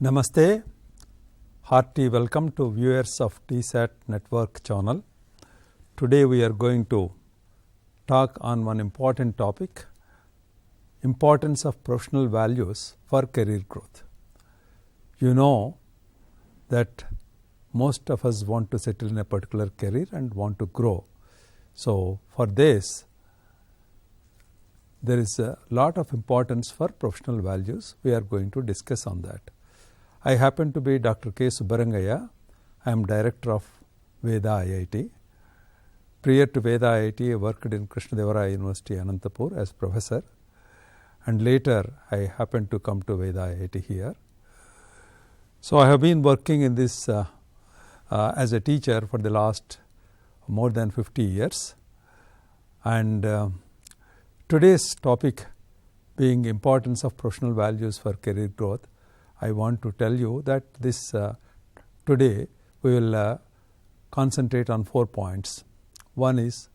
Namaste, hearty welcome to viewers of TSAT Network channel. Today we are going to talk on one important topic, importance of professional values for career growth. You know that most of us want to settle in a particular career and want to grow. So for this, there is a lot of importance for professional values. We are going to discuss on that. I happen to be Dr. K. Subbarangaya. I am director of Veda IIT. Prior to Veda IIT, I worked in Krishnadevaraya University, Anantapur as professor, and later I happened to come to Veda IIT here. So I have been working in this as a teacher for the last more than 50 years, and today's topic being importance of professional values for career growth, I want to tell you that this today we will concentrate on 4 points. One is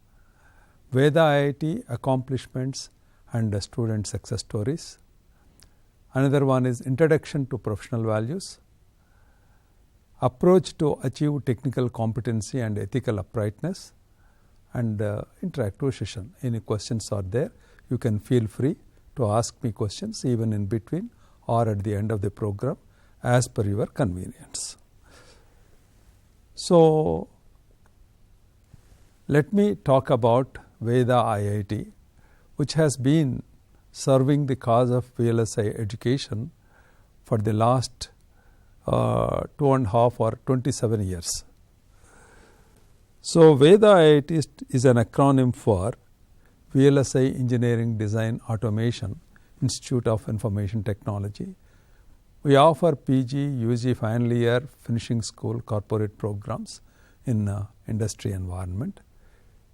Veda IIT accomplishments and student success stories. Another one is introduction to professional values, approach to achieve technical competency and ethical uprightness, and interactive session. Any questions are there, you can feel free to ask me questions even in between or at the end of the program as per your convenience. So let me talk about Veda IIT, which has been serving the cause of VLSI education for the last 2.5 or 27 years. So Veda IIT is an acronym for VLSI Engineering Design Automation Institute of Information Technology. We offer PG, UG final year, finishing school, corporate programs in industry environment.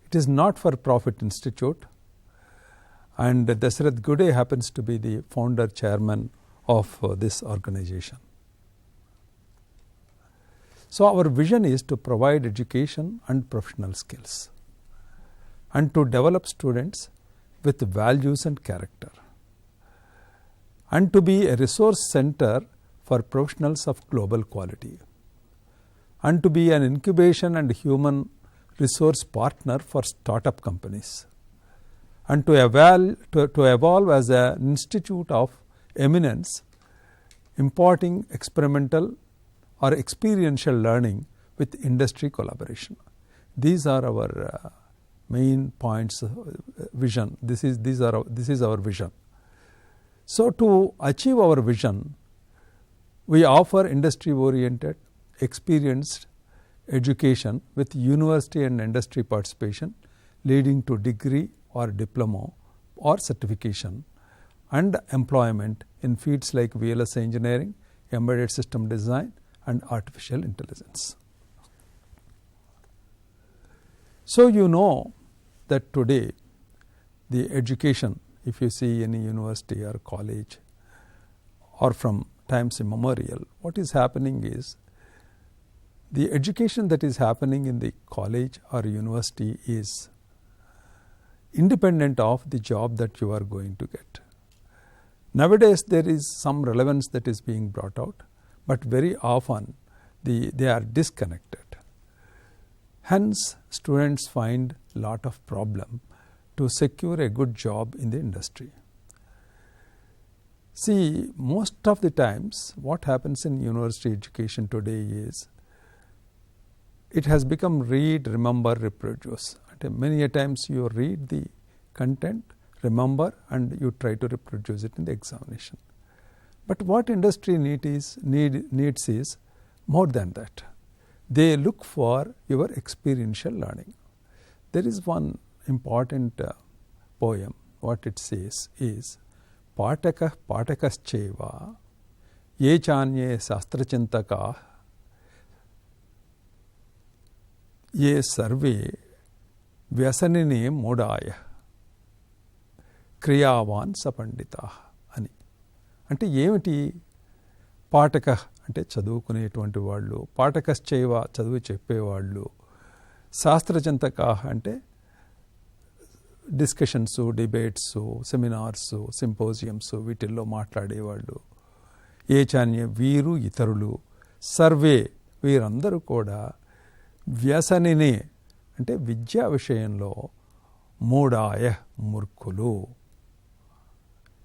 It is not for profit institute, and Dasarath Gude happens to be the founder chairman of this organization. So our vision is to provide education and professional skills and to develop students with values and character, and to be a resource center for professionals of global quality, and to be an incubation and human resource partner for startup companies, and to evolve as an institute of eminence, imparting experimental or experiential learning with industry collaboration. These are our main points, vision. This is our vision. So to achieve our vision, we offer industry-oriented, experienced education with university and industry participation, leading to degree or diploma or certification and employment in fields like VLSI engineering, embedded system design, and artificial intelligence. So you know that today the education, if you see any university or college or from times immemorial, what is happening is the education that is happening in the college or university is independent of the job that you are going to get. Nowadays there is some relevance that is being brought out, but very often they are disconnected. Hence students find a lot of problem to secure a good job in the industry. See, most of the times what happens in university education today is it has become read, remember, reproduce. Many a times you read the content, remember, and you try to reproduce it in the examination. But what industry needs is more than that. They look for your experiential learning. There is one important poem. What it says is Pataka Patakascheva Ye Chanye Sastrachintaka Ye Sarve Vyasanine Modaya Kriyavan Sapandita అని. అంటే ఏమిటి? పాఠక అంటే చదువుకునేటువంటి వాళ్ళు, పాఠకశ్చైవ చదువు చెప్పేవాళ్ళు, శాస్త్రచింతక అంటే discussions, debates, seminars, symposiums వీటిల్లో మాట్లాడేవాళ్ళు, ఏచాన్య వీరు ఇతరులు, సర్వే వీరందరూ కూడా వ్యసనినే అంటే విద్యా విషయంలో మూఢాయ మూర్ఖులు.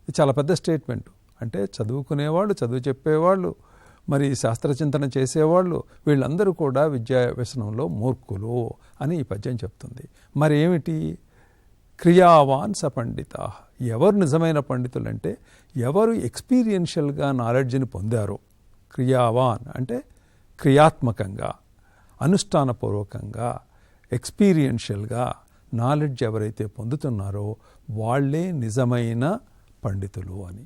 ఇది చాలా పెద్ద స్టేట్మెంట్. అంటే చదువుకునేవాళ్ళు, చదువు చెప్పేవాళ్ళు, మరి శాస్త్రచింతన చేసేవాళ్ళు వీళ్ళందరూ కూడా విద్యా వ్యసనంలో మూర్ఖులు అని ఈ పద్యం చెప్తుంది. మరి ఏమిటి? క్రియావాన్ స పండిత. ఎవరు నిజమైన పండితులు అంటే ఎవరు ఎక్స్పీరియన్షియల్గా నాలెడ్జ్ని పొందారో. క్రియావాన్ అంటే క్రియాత్మకంగా, అనుష్ఠానపూర్వకంగా, ఎక్స్పీరియన్షియల్గా నాలెడ్జ్ ఎవరైతే పొందుతున్నారో వాళ్ళే నిజమైన పండితులు అని.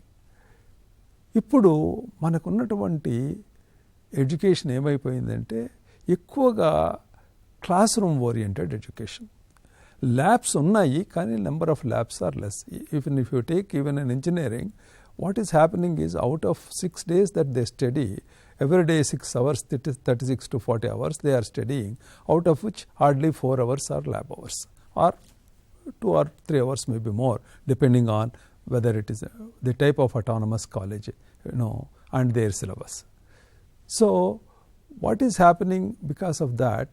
ఇప్పుడు మనకున్నటువంటి ఎడ్యుకేషన్ ఏమైపోయిందంటే ఎక్కువగా class room oriented education. Labs ఉన్నాయి కానీ number of labs are less. Even if you take even in engineering, what is happening is out of 6 days that they study, every day 6 hours, 36 to 40 hours they are studying, out of which hardly 4 hours are lab hours, or 2 or 3 hours maybe more, depending on whether it is the type of autonomous college, and their syllabus. So what is happening because of that?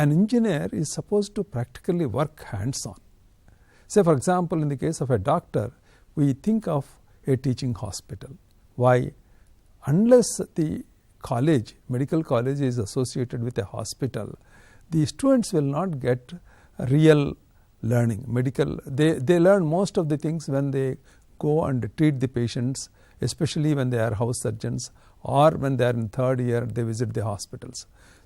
An engineer is supposed to practically work hands-on. Say for example, in the case of a doctor, we think of a teaching hospital. Why? Unless the college, medical college is associated with a hospital, the students will not get real learning. They learn most of the things when they go and treat the patients, especially when they are house surgeons, or when they are in 3rd year they visit the hospitals.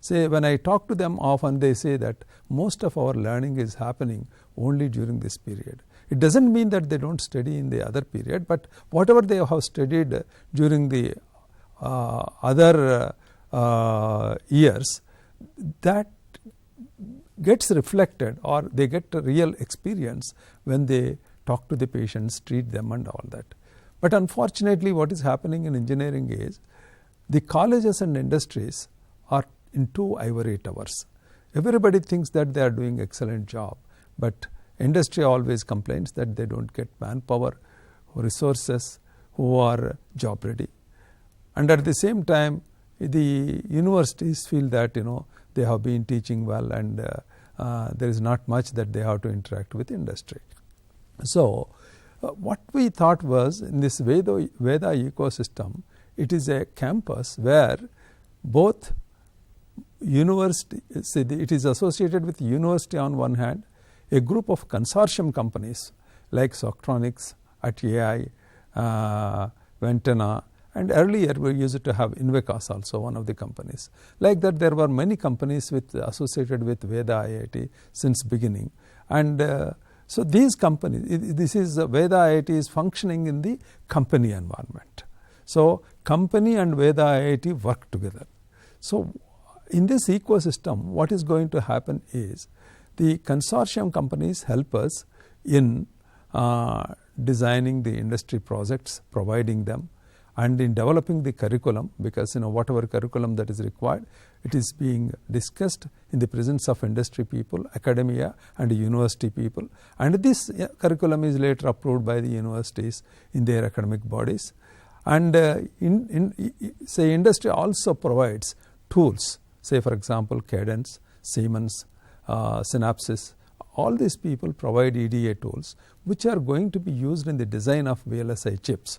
Say when I talk to them often, they say that most of our learning is happening only during this period. It doesn't mean that they don't study in the other period, but whatever they have studied during the other years, that gets reflected, or they get a real experience when they talk to the patients, treat them and all that. But unfortunately what is happening in engineering is the colleges and industries are in 2 ivory towers. Everybody thinks that they are doing excellent job, but industry always complains that they don't get manpower, resources who are job ready. And at the same time, the universities feel that they have been teaching well, and there is not much that they have to interact with industry. So what we thought was, in this Veda ecosystem, it is a campus where both university, it is associated with university on one hand, a group of consortium companies like Socktronics, at AI, Ventana, and earlier we used to have Invecas also, one of the companies. Like that there were many companies associated with Veda IIT since beginning. And so these companies, this is Veda IIT is functioning in the company environment. So company and Veda IIT work together. So in this ecosystem, what is going to happen is the consortium companies help us in designing the industry projects, providing them, and in developing the curriculum, because whatever curriculum that is required, it is being discussed in the presence of industry people, academia and university people, and this curriculum is later approved by the universities in their academic bodies. And say industry also provides tools, say for example Cadence, Siemens, Synopsys, all these people provide EDA tools which are going to be used in the design of VLSI chips.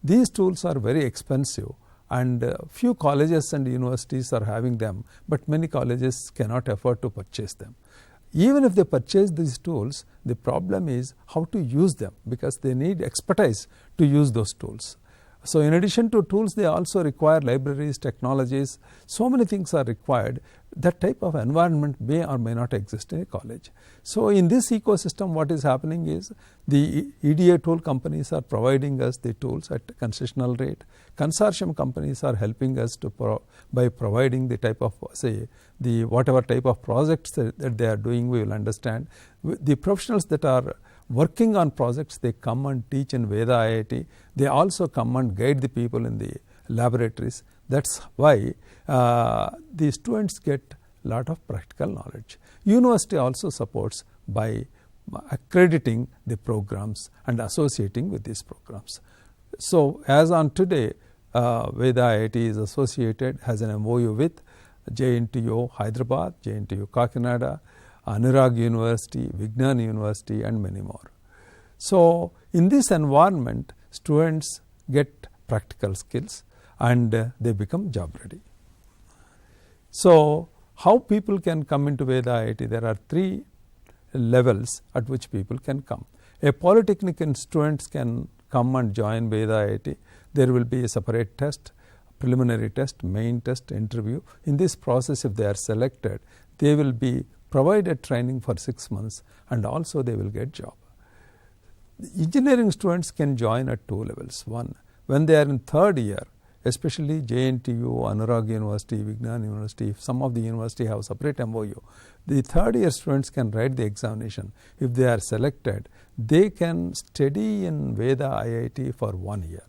These tools are very expensive, and few colleges and universities are having them, but many colleges cannot afford to purchase them. Even if they purchase these tools, the problem is how to use them, because they need expertise to use those tools. So in addition to tools, they also require libraries, technologies, so many things are required. That type of environment may or may not exist in a college. So in this ecosystem, what is happening is the EDA tool companies are providing us the tools at concessional rate. Consortium companies are helping us by providing the type of, say, the whatever type of projects that they are doing, we will understand. The professionals that are working on projects, they come and teach in Veda IIT. They also come and guide the people in the laboratories. That's why the students get a lot of practical knowledge. University also supports by accrediting the programs and associating with these programs. So as on today, Veda IIT is associated, has an MOU with JNTU Hyderabad, JNTU Kakinada, Anurag University, Vignan University and many more. So, in this environment students get practical skills and they become job ready. So, how people can come into Veda IIT? There are 3 levels at which people can come. A polytechnic students can come and join Veda IIT. There will be a separate test, preliminary test, main test, interview. In this process, if they are selected, they will be provided training for 6 months and also they will get job. Engineering students can join at 2 levels. One, when they are in 3rd year, especially JNTU, Anurag University, Vignan University, if some of the university have separate MOU, the 3rd year students can write the examination. If they are selected, they can study in Veda IIT for 1 year.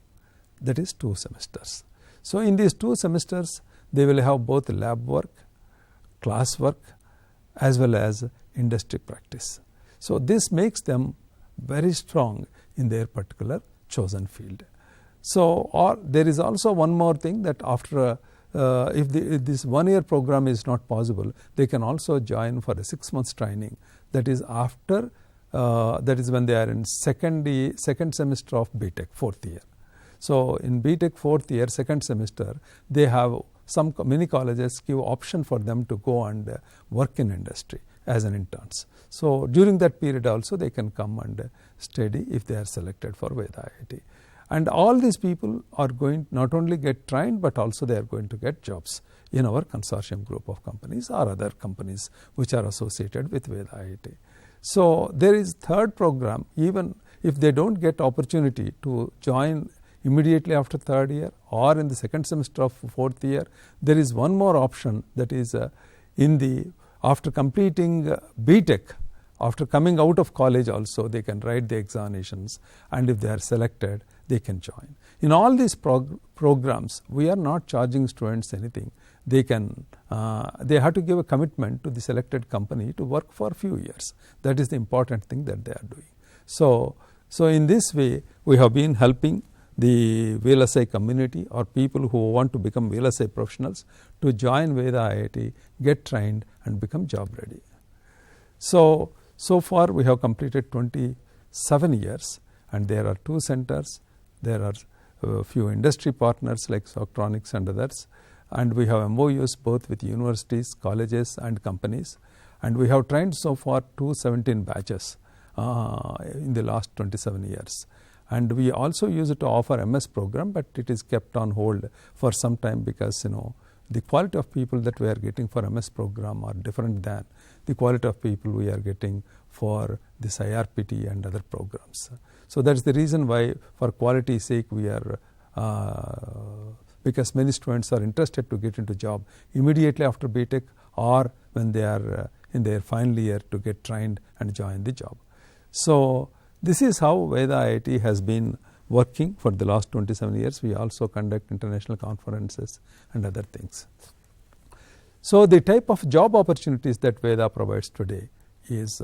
That is 2 semesters. So, in these 2 semesters, they will have both lab work, class work as well as industry practice. So, this makes them very strong in their particular chosen field. So, or there is also one more thing, that after if this 1 year program is not possible, they can also join for a 6 months training. That is after that is when they are in second semester of BTech, 4th year. So, in BTech 4th year, 2nd semester, they have many colleges give option for them to go and work in industry as an interns. So, during that period also they can come and study if they are selected for Veda IIT. And all these people are going not only get trained, but also they are going to get jobs in our consortium group of companies or other companies which are associated with Veda IIT. So, there is 3rd program, even if they don't get opportunity to join immediately after 3rd year or in the 2nd semester of 4th year, there is one more option, that is after completing BTech, after coming out of college also they can write the examinations, and if they are selected they can join. In all these programs, we are not charging students anything. They have to give a commitment to the selected company to work for a few years. That is the important thing that they are doing. So in this way we have been helping the VLSI community or people who want to become VLSI professionals to join Veda IIT, get trained and become job ready. So far we have completed 27 years and there are 2 centers, there are a few industry partners like Socktronics and others, and we have MOUs both with universities, colleges and companies, and we have trained so far 217 batches in the last 27 years. And we also use it to offer MS program, but it is kept on hold for some time because the quality of people that we are getting for MS program are different than the quality of people we are getting for this IRPT and other programs. So that is the reason why, for quality sake, we are because many students are interested to get into job immediately after BTech or when they are in their final year to get trained and join the job. So this is how Veda IIT has been working for the last 27 years. We also conduct international conferences and other things. So the type of job opportunities that Veda provides today is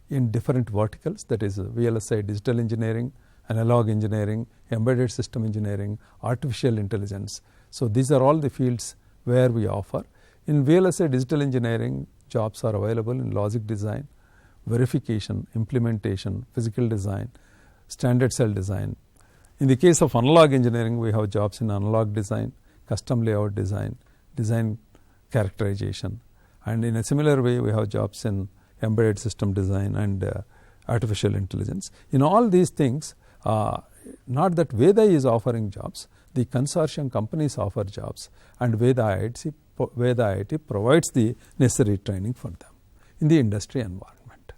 in different verticals, that is VLSI digital engineering, analog engineering, embedded system engineering, artificial intelligence. So these are all the fields where we offer. In VLSI digital engineering, jobs are available in logic design, verification, implementation, physical design, standard cell design. In the case of analog engineering, we have jobs in analog design, custom layout design, design characterization, and in a similar way we have jobs in embedded system design and artificial intelligence. In all these things, not that Veda is offering jobs, the consortium companies offer jobs, and Veda IIT provides the necessary training for them in the industry environment.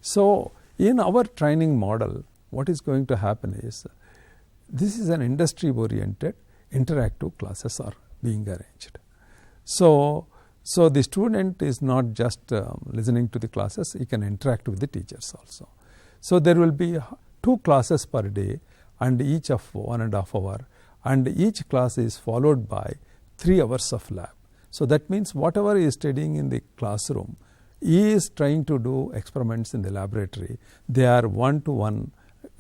So in our training model, what is going to happen is, this is an industry oriented interactive classes are being arranged. So the student is not just listening to the classes, he can interact with the teachers also. So there will be 2 classes per day and each of 1.5 hours, and each class is followed by 3 hours of lab. So that means whatever he is studying in the classroom, he is trying to do experiments in the laboratory. They are 1-to-1,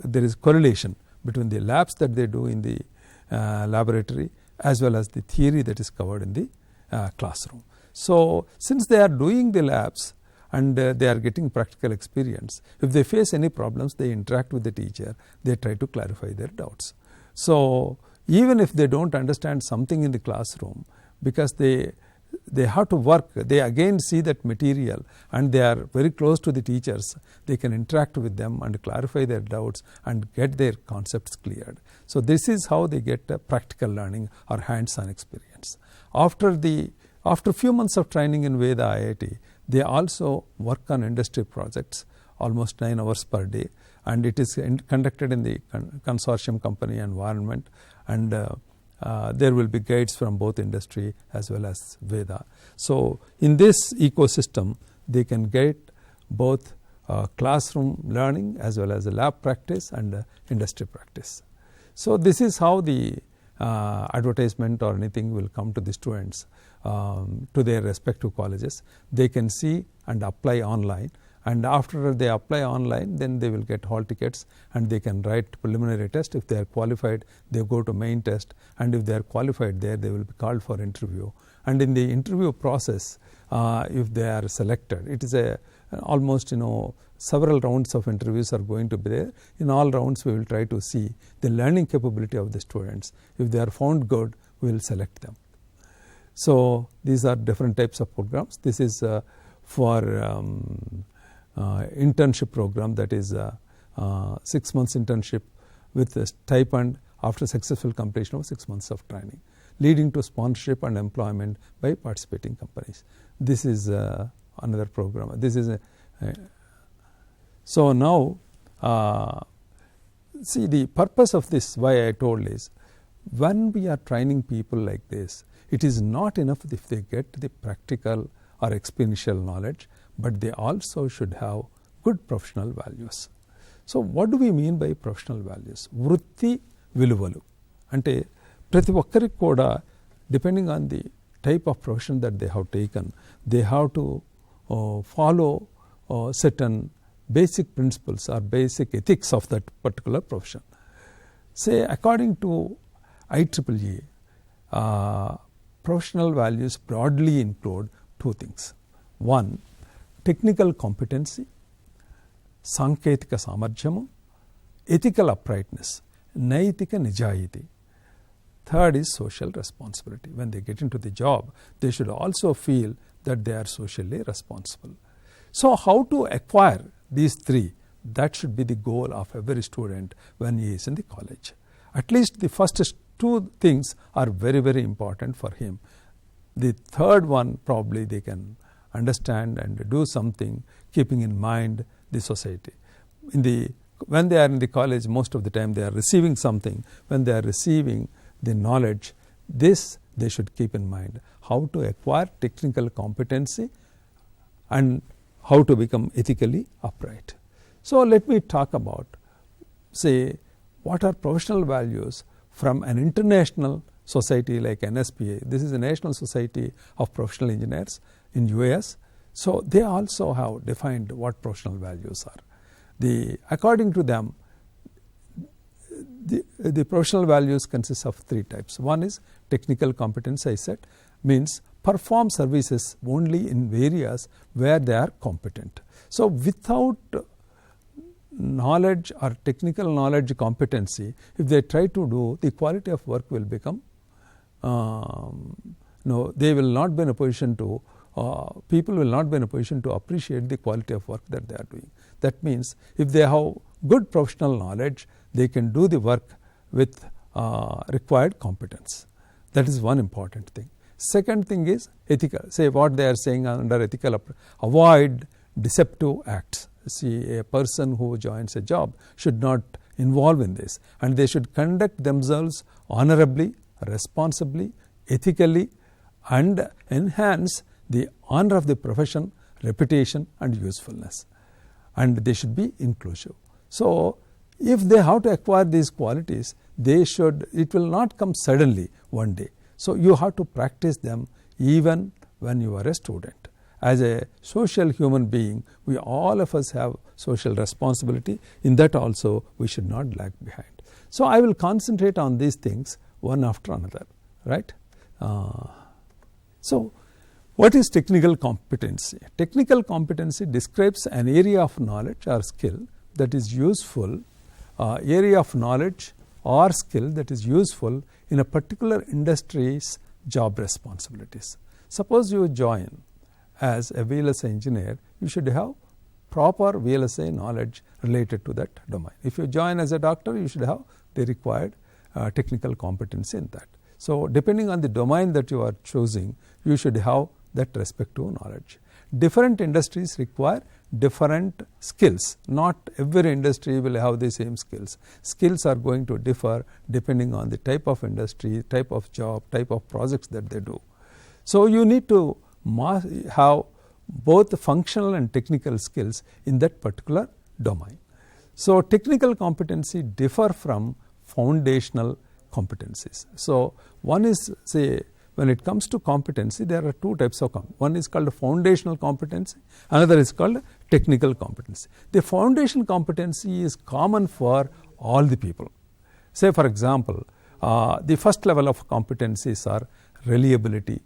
there is correlation between the labs that they do in the laboratory as well as the theory that is covered in the classroom. So, since they are doing the labs and they are getting practical experience, if they face any problems, they interact with the teacher, they try to clarify their doubts. So, even if they don't understand something in the classroom, because they have to work, they again see that material and they are very close to the teachers, they can interact with them and clarify their doubts and get their concepts cleared. So, this is how they get practical learning or hands-on experience. After few months of training in Veda IIT, they also work on industry projects almost 9 hours per day, and it is conducted in the consortium company environment, and there will be guides from both industry as well as Veda. So, in this ecosystem, they can get both classroom learning as well as lab practice and industry practice. So, this is how the advertisement or anything will come to the students to their respective colleges. They can see and apply online, and after they apply online, then they will get hall tickets and they can write preliminary test. If they are qualified, they go to main test, and if they are qualified there, they will be called for interview. And in the interview process, if they are selected, it is almost several rounds of interviews are going to be there. In all rounds, we will try to see the learning capability of the students. If they are found good, we will select them. So, these are different types of programs. This is for internship program, that is 6 months internship with a stipend after successful completion of 6 months of training, leading to sponsorship and employment by participating companies. This is another program. This is so now see, the purpose of this, why I told is, when we are training people like this, it is not enough if they get the practical or experiential knowledge, but they also should have good professional values. So, what do we mean by professional values? Vritti viluvalu. Ante prati okkariki kuda, depending on the type of profession that they have taken, they have to follow certain basic principles or basic ethics of that particular profession. Say, according to IEEE, professional values broadly include 2 things. 1, technical competency, sanketika samarthyamu, ethical uprightness, naitika nijayati. 3rd is social responsibility. When they get into the job, they should also feel that they are socially responsible. So, how to acquire these 3? That should be the goal of every student when he is in the college. At least the first 2 things are very, very important for him. The 3rd one, probably they can understand and do something keeping in mind the society. When they are in the college, most of the time they are receiving something. When they are receiving the knowledge, this they should keep in mind, how to acquire technical competency and how to become ethically upright. So, let me talk about, say, what are professional values from an international society like NSPA. This is a National Society of Professional Engineers in US. So, they also have defined what professional values are. According to them, the professional values consist of 3 types. One is technical competence, I said, means perform services only in areas where they are competent. So, without knowledge or technical knowledge competency, if they try to do, the quality of work will become they will not be in a position to people will not be in a position to appreciate the quality of work that they are doing. That means, if they have good professional knowledge, they can do the work with required competence. That is one important thing. Second thing is ethical. Say, what they are saying under ethical, avoid deceptive acts. See, a person who joins a job should not involve in this, and they should conduct themselves honorably, responsibly, ethically, and enhance the honor of the profession, reputation and usefulness, and they should be inclusive. So, if they have to acquire these qualities, it will not come suddenly one day. So, you have to practice them even when you are a student. As a social human being, all of us have social responsibility. In that also, we should not lag behind. So, I will concentrate on these things one after another. right? So, what is technical competency? Technical competency describes an area of knowledge or skill that is useful, area of knowledge or skill that is useful in a particular industry's job responsibilities. Suppose you join as a VLSI engineer, you should have proper VLSI knowledge related to that domain. If you join as a doctor, you should have the required technical competency in that. So, depending on the domain that you are choosing, you should have that respective knowledge. Different industries require different skills. Not every industry will have the same skills. Skills are going to differ depending on the type of industry, type of job, type of projects that they do. So, you need to have both the functional and technical skills in that particular domain. So, technical competency differ from foundational competencies. So, one is, say, when it comes to competency, there are two types of competency. One is called foundational competency, another is called technical competency. The foundational competency is common for all the people. Say for example, the first level of competencies are reliability,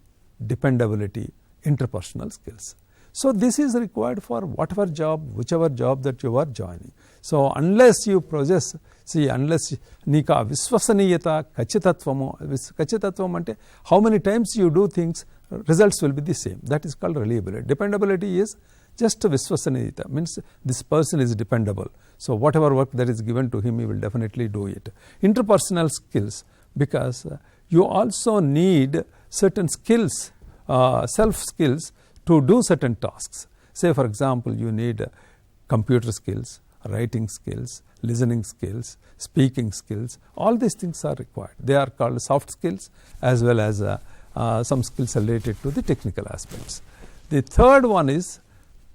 dependability, interpersonal skills. So, this is required for whatever job, whichever job that you are joining. So, unless you possess, unless nika viswasaniyata kachitatvam ante how many times you do things, results will be the same. That is called reliability. Dependability is just viswasaniyata, means this person is dependable. So, whatever work that is given to him, he will definitely do it. Interpersonal skills, because you also need certain skills, self skills to do certain tasks. Say for example, you need computer skills, writing skills, listening skills, speaking skills. All these things are required. They are called soft skills as well as some skills related to the technical aspects. The third one is,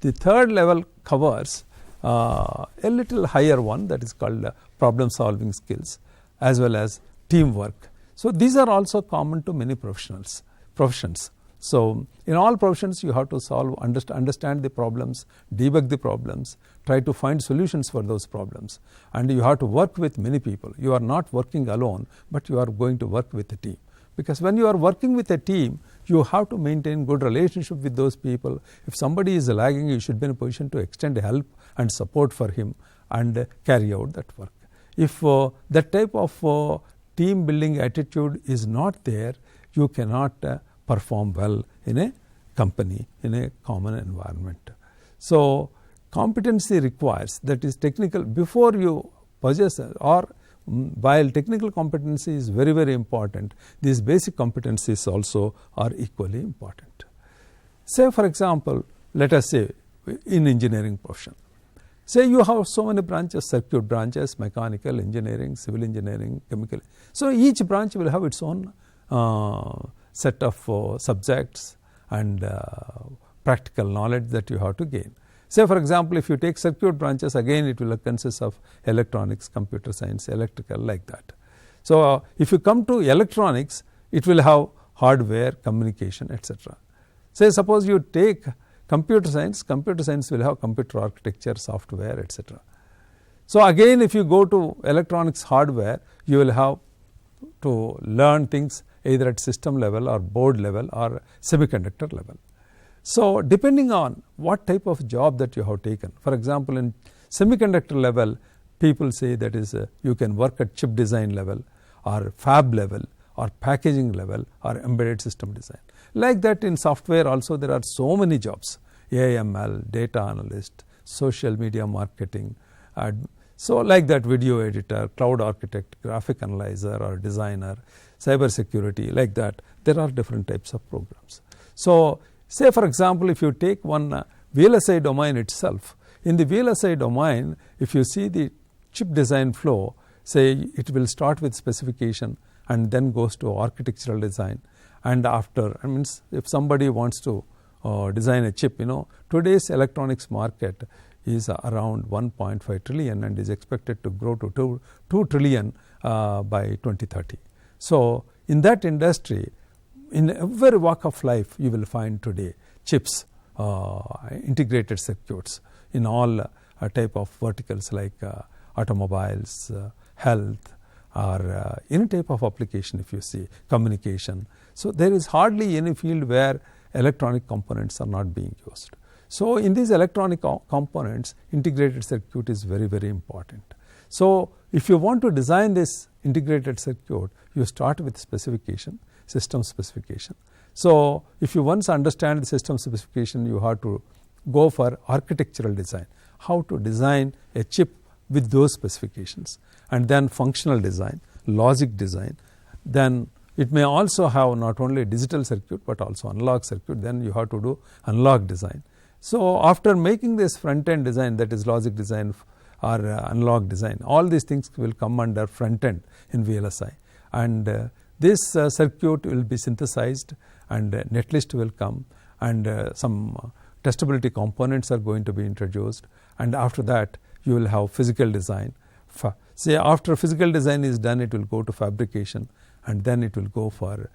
the third level covers a little higher one, that is called problem solving skills as well as teamwork. So, these are also common to many professions. So, in all professions you have to solve, understand the problems, debug the problems, try to find solutions for those problems, and you have to work with many people. You are not working alone, but you are going to work with a team. Because when you are working with a team, you have to maintain good relationship with those people. If somebody is lagging, you should be in a position to extend help and support for him and carry out that work. If that type of team building attitude is not there, you cannot perform well in a company, in a common environment. So, competency requires, that is technical, before you possess, or while technical competency is very, very important, these basic competencies also are equally important. Say for example, let us say in engineering profession, say you have so many branches, circuit branches, mechanical engineering, civil engineering, chemical. So, each branch will have its own set of subjects and practical knowledge that you have to gain. Say for example, if you take circuit branches, again it will consist of electronics, computer science, electrical, like that. So, if you come to electronics, it will have hardware, communication, etc. Say suppose you take computer science will have computer architecture, software, etc. So, again if you go to electronics hardware, you will have to learn things either at system level or board level or semiconductor level. So, depending on what type of job that you have taken, for example, in semiconductor level, people say that is you can work at chip design level or fab level or packaging level or embedded system design. Like that in software also there are so many jobs, AML, data analyst, social media marketing, so like that video editor, cloud architect, graphic analyzer or designer, cyber security, like that there are different types of programs. So, say for example, if you take one VLSI domain itself, in the VLSI domain, if you see the chip design flow, say it will start with specification and then goes to architectural design, and after, if somebody wants to design a chip, today's electronics market is around 1.5 trillion and is expected to grow to 2 trillion by 2030. So, in that industry, in every walk of life you will find today chips, integrated circuits in all type of verticals like automobiles, health, or any type of application if you see, communication. So there is hardly any field where electronic components are not being used. So in these electronic components, integrated circuit is very, very important. So if you want to design this integrated circuit, you start with specification, system specification. So if you once understand the system specification, you have to go for architectural design, how to design a chip with those specifications, and then functional design, logic design. Then it may also have not only digital circuit but also analog circuit. Then you have to do analog design. So after making this front end design, that is logic design or analog design, all these things will come under front end in VLSI, and this circuit will be synthesized, and netlist will come, and some testability components are going to be introduced, and after that you will have physical design. Say after physical design is done, it will go to fabrication, and then it will go for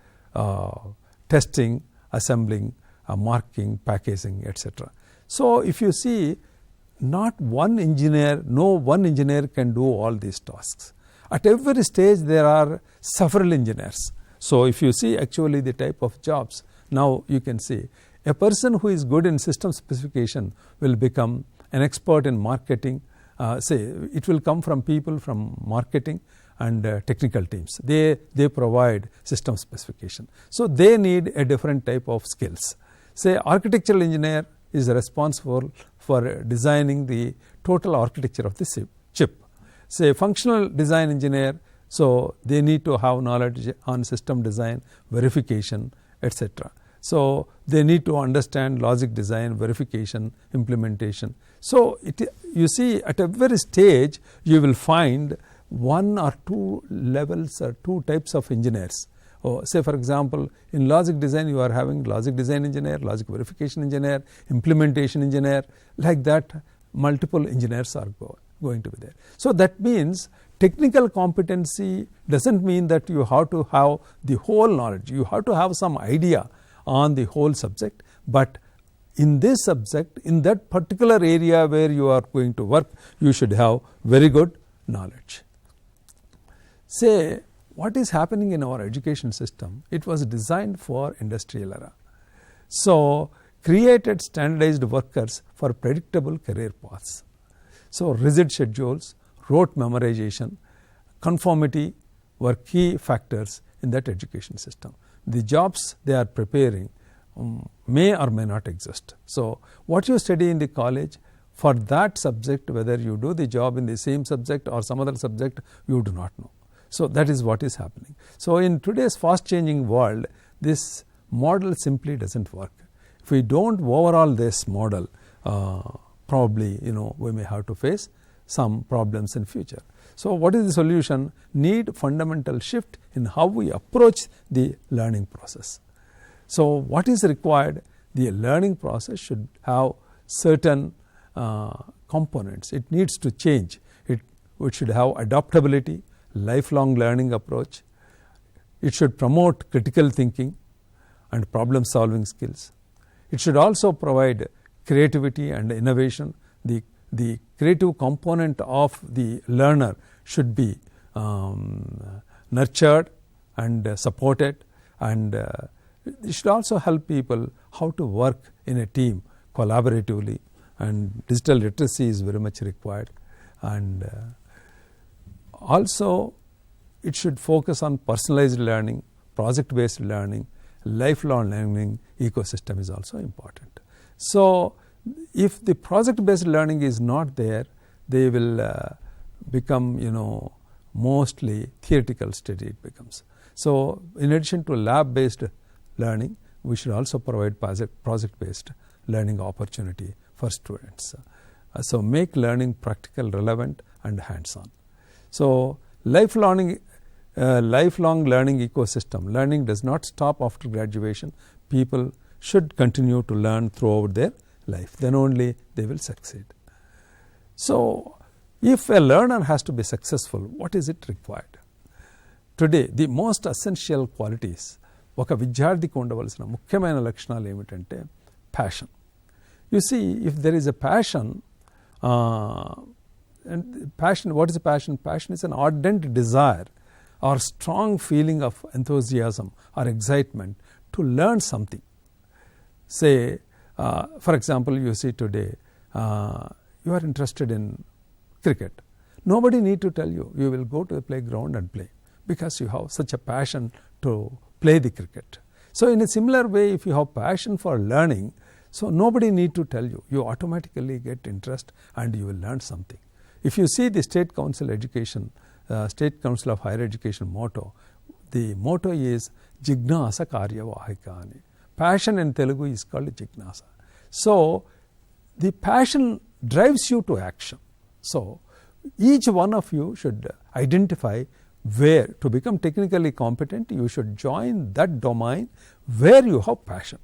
testing, assembling, marking, packaging, etc. So if you see, not one engineer, no one engineer can do all these tasks. At every stage there are several engineers. So if you see actually the type of jobs, now you can see a person who is good in system specification will become an expert in marketing. Say it will come from people from marketing and technical teams. They provide system specification. So they need a different type of skills. Say architectural engineer is responsible for designing the total architecture of the chip. Say functional design engineer, so they need to have knowledge on system design, verification, etc. So they need to understand logic design, verification, implementation. So you see, at every stage you will find one or two levels or two types of engineers. Say for example, in logic design you are having logic design engineer, logic verification engineer, implementation engineer, like that multiple engineers are going to be there. So that means technical competency doesn't mean that you have to have the whole knowledge. You have to have some idea on the whole subject, but in this subject, in that particular area where you are going to work, you should have very good knowledge. Say, what is happening in our education system? It was designed for industrial era. So created standardized workers for predictable career paths. So rigid schedules, rote memorization, conformity were key factors in that education system. The jobs they are preparing may or may not exist. So what you study in the college, for that subject, whether you do the job in the same subject or some other subject, you do not know. So that is what is happening. So in today's fast changing world, this model simply doesn't work. If we don't overhaul this model, probably we may have to face some problems in future. So what is the solution? Need fundamental shift in how we approach the learning process. So what is required? The learning process should have certain components. It needs to change. It should have adaptability, lifelong learning approach. It should promote critical thinking and problem solving skills. It should also provide creativity and innovation. The creative component of the learner should be nurtured and supported, and it should also help people how to work in a team collaboratively, and digital literacy is very much required. And also it should focus on personalized learning, project based learning, lifelong learning ecosystem is also important. So if the project based learning is not there, they will become mostly theoretical study it becomes. So in addition to lab based learning, we should also provide project based learning opportunity for students. So make learning practical, relevant and hands on. So lifelong learning ecosystem. Learning does not stop after graduation. People should continue to learn throughout their life. Then only they will succeed. So if a learner has to be successful, what is it required? Today the most essential qualities ఒక విద్యార్థికి ఉండవలసిన ముఖ్యమైన లక్షణాలు ఏమిటంటే passion. You see, if there is a passion, and passion, what is a passion? Passion is an ardent desire or strong feeling of enthusiasm or excitement to learn something. Say, for example, you see today, you are interested in cricket. Nobody need to tell you. You will go to the playground and play because you have such a passion to play the cricket. So in a similar way, if you have passion for learning, so nobody need to tell you. You automatically get interest and you will learn something. If you see the State Council Education, State Council of Higher Education motto, the motto is Jignasa Karyavahika ani. Passion in Telugu is called Jignasa. So the passion drives you to action. So each one of you should identify where to become technically competent. You should join that domain where you have passion,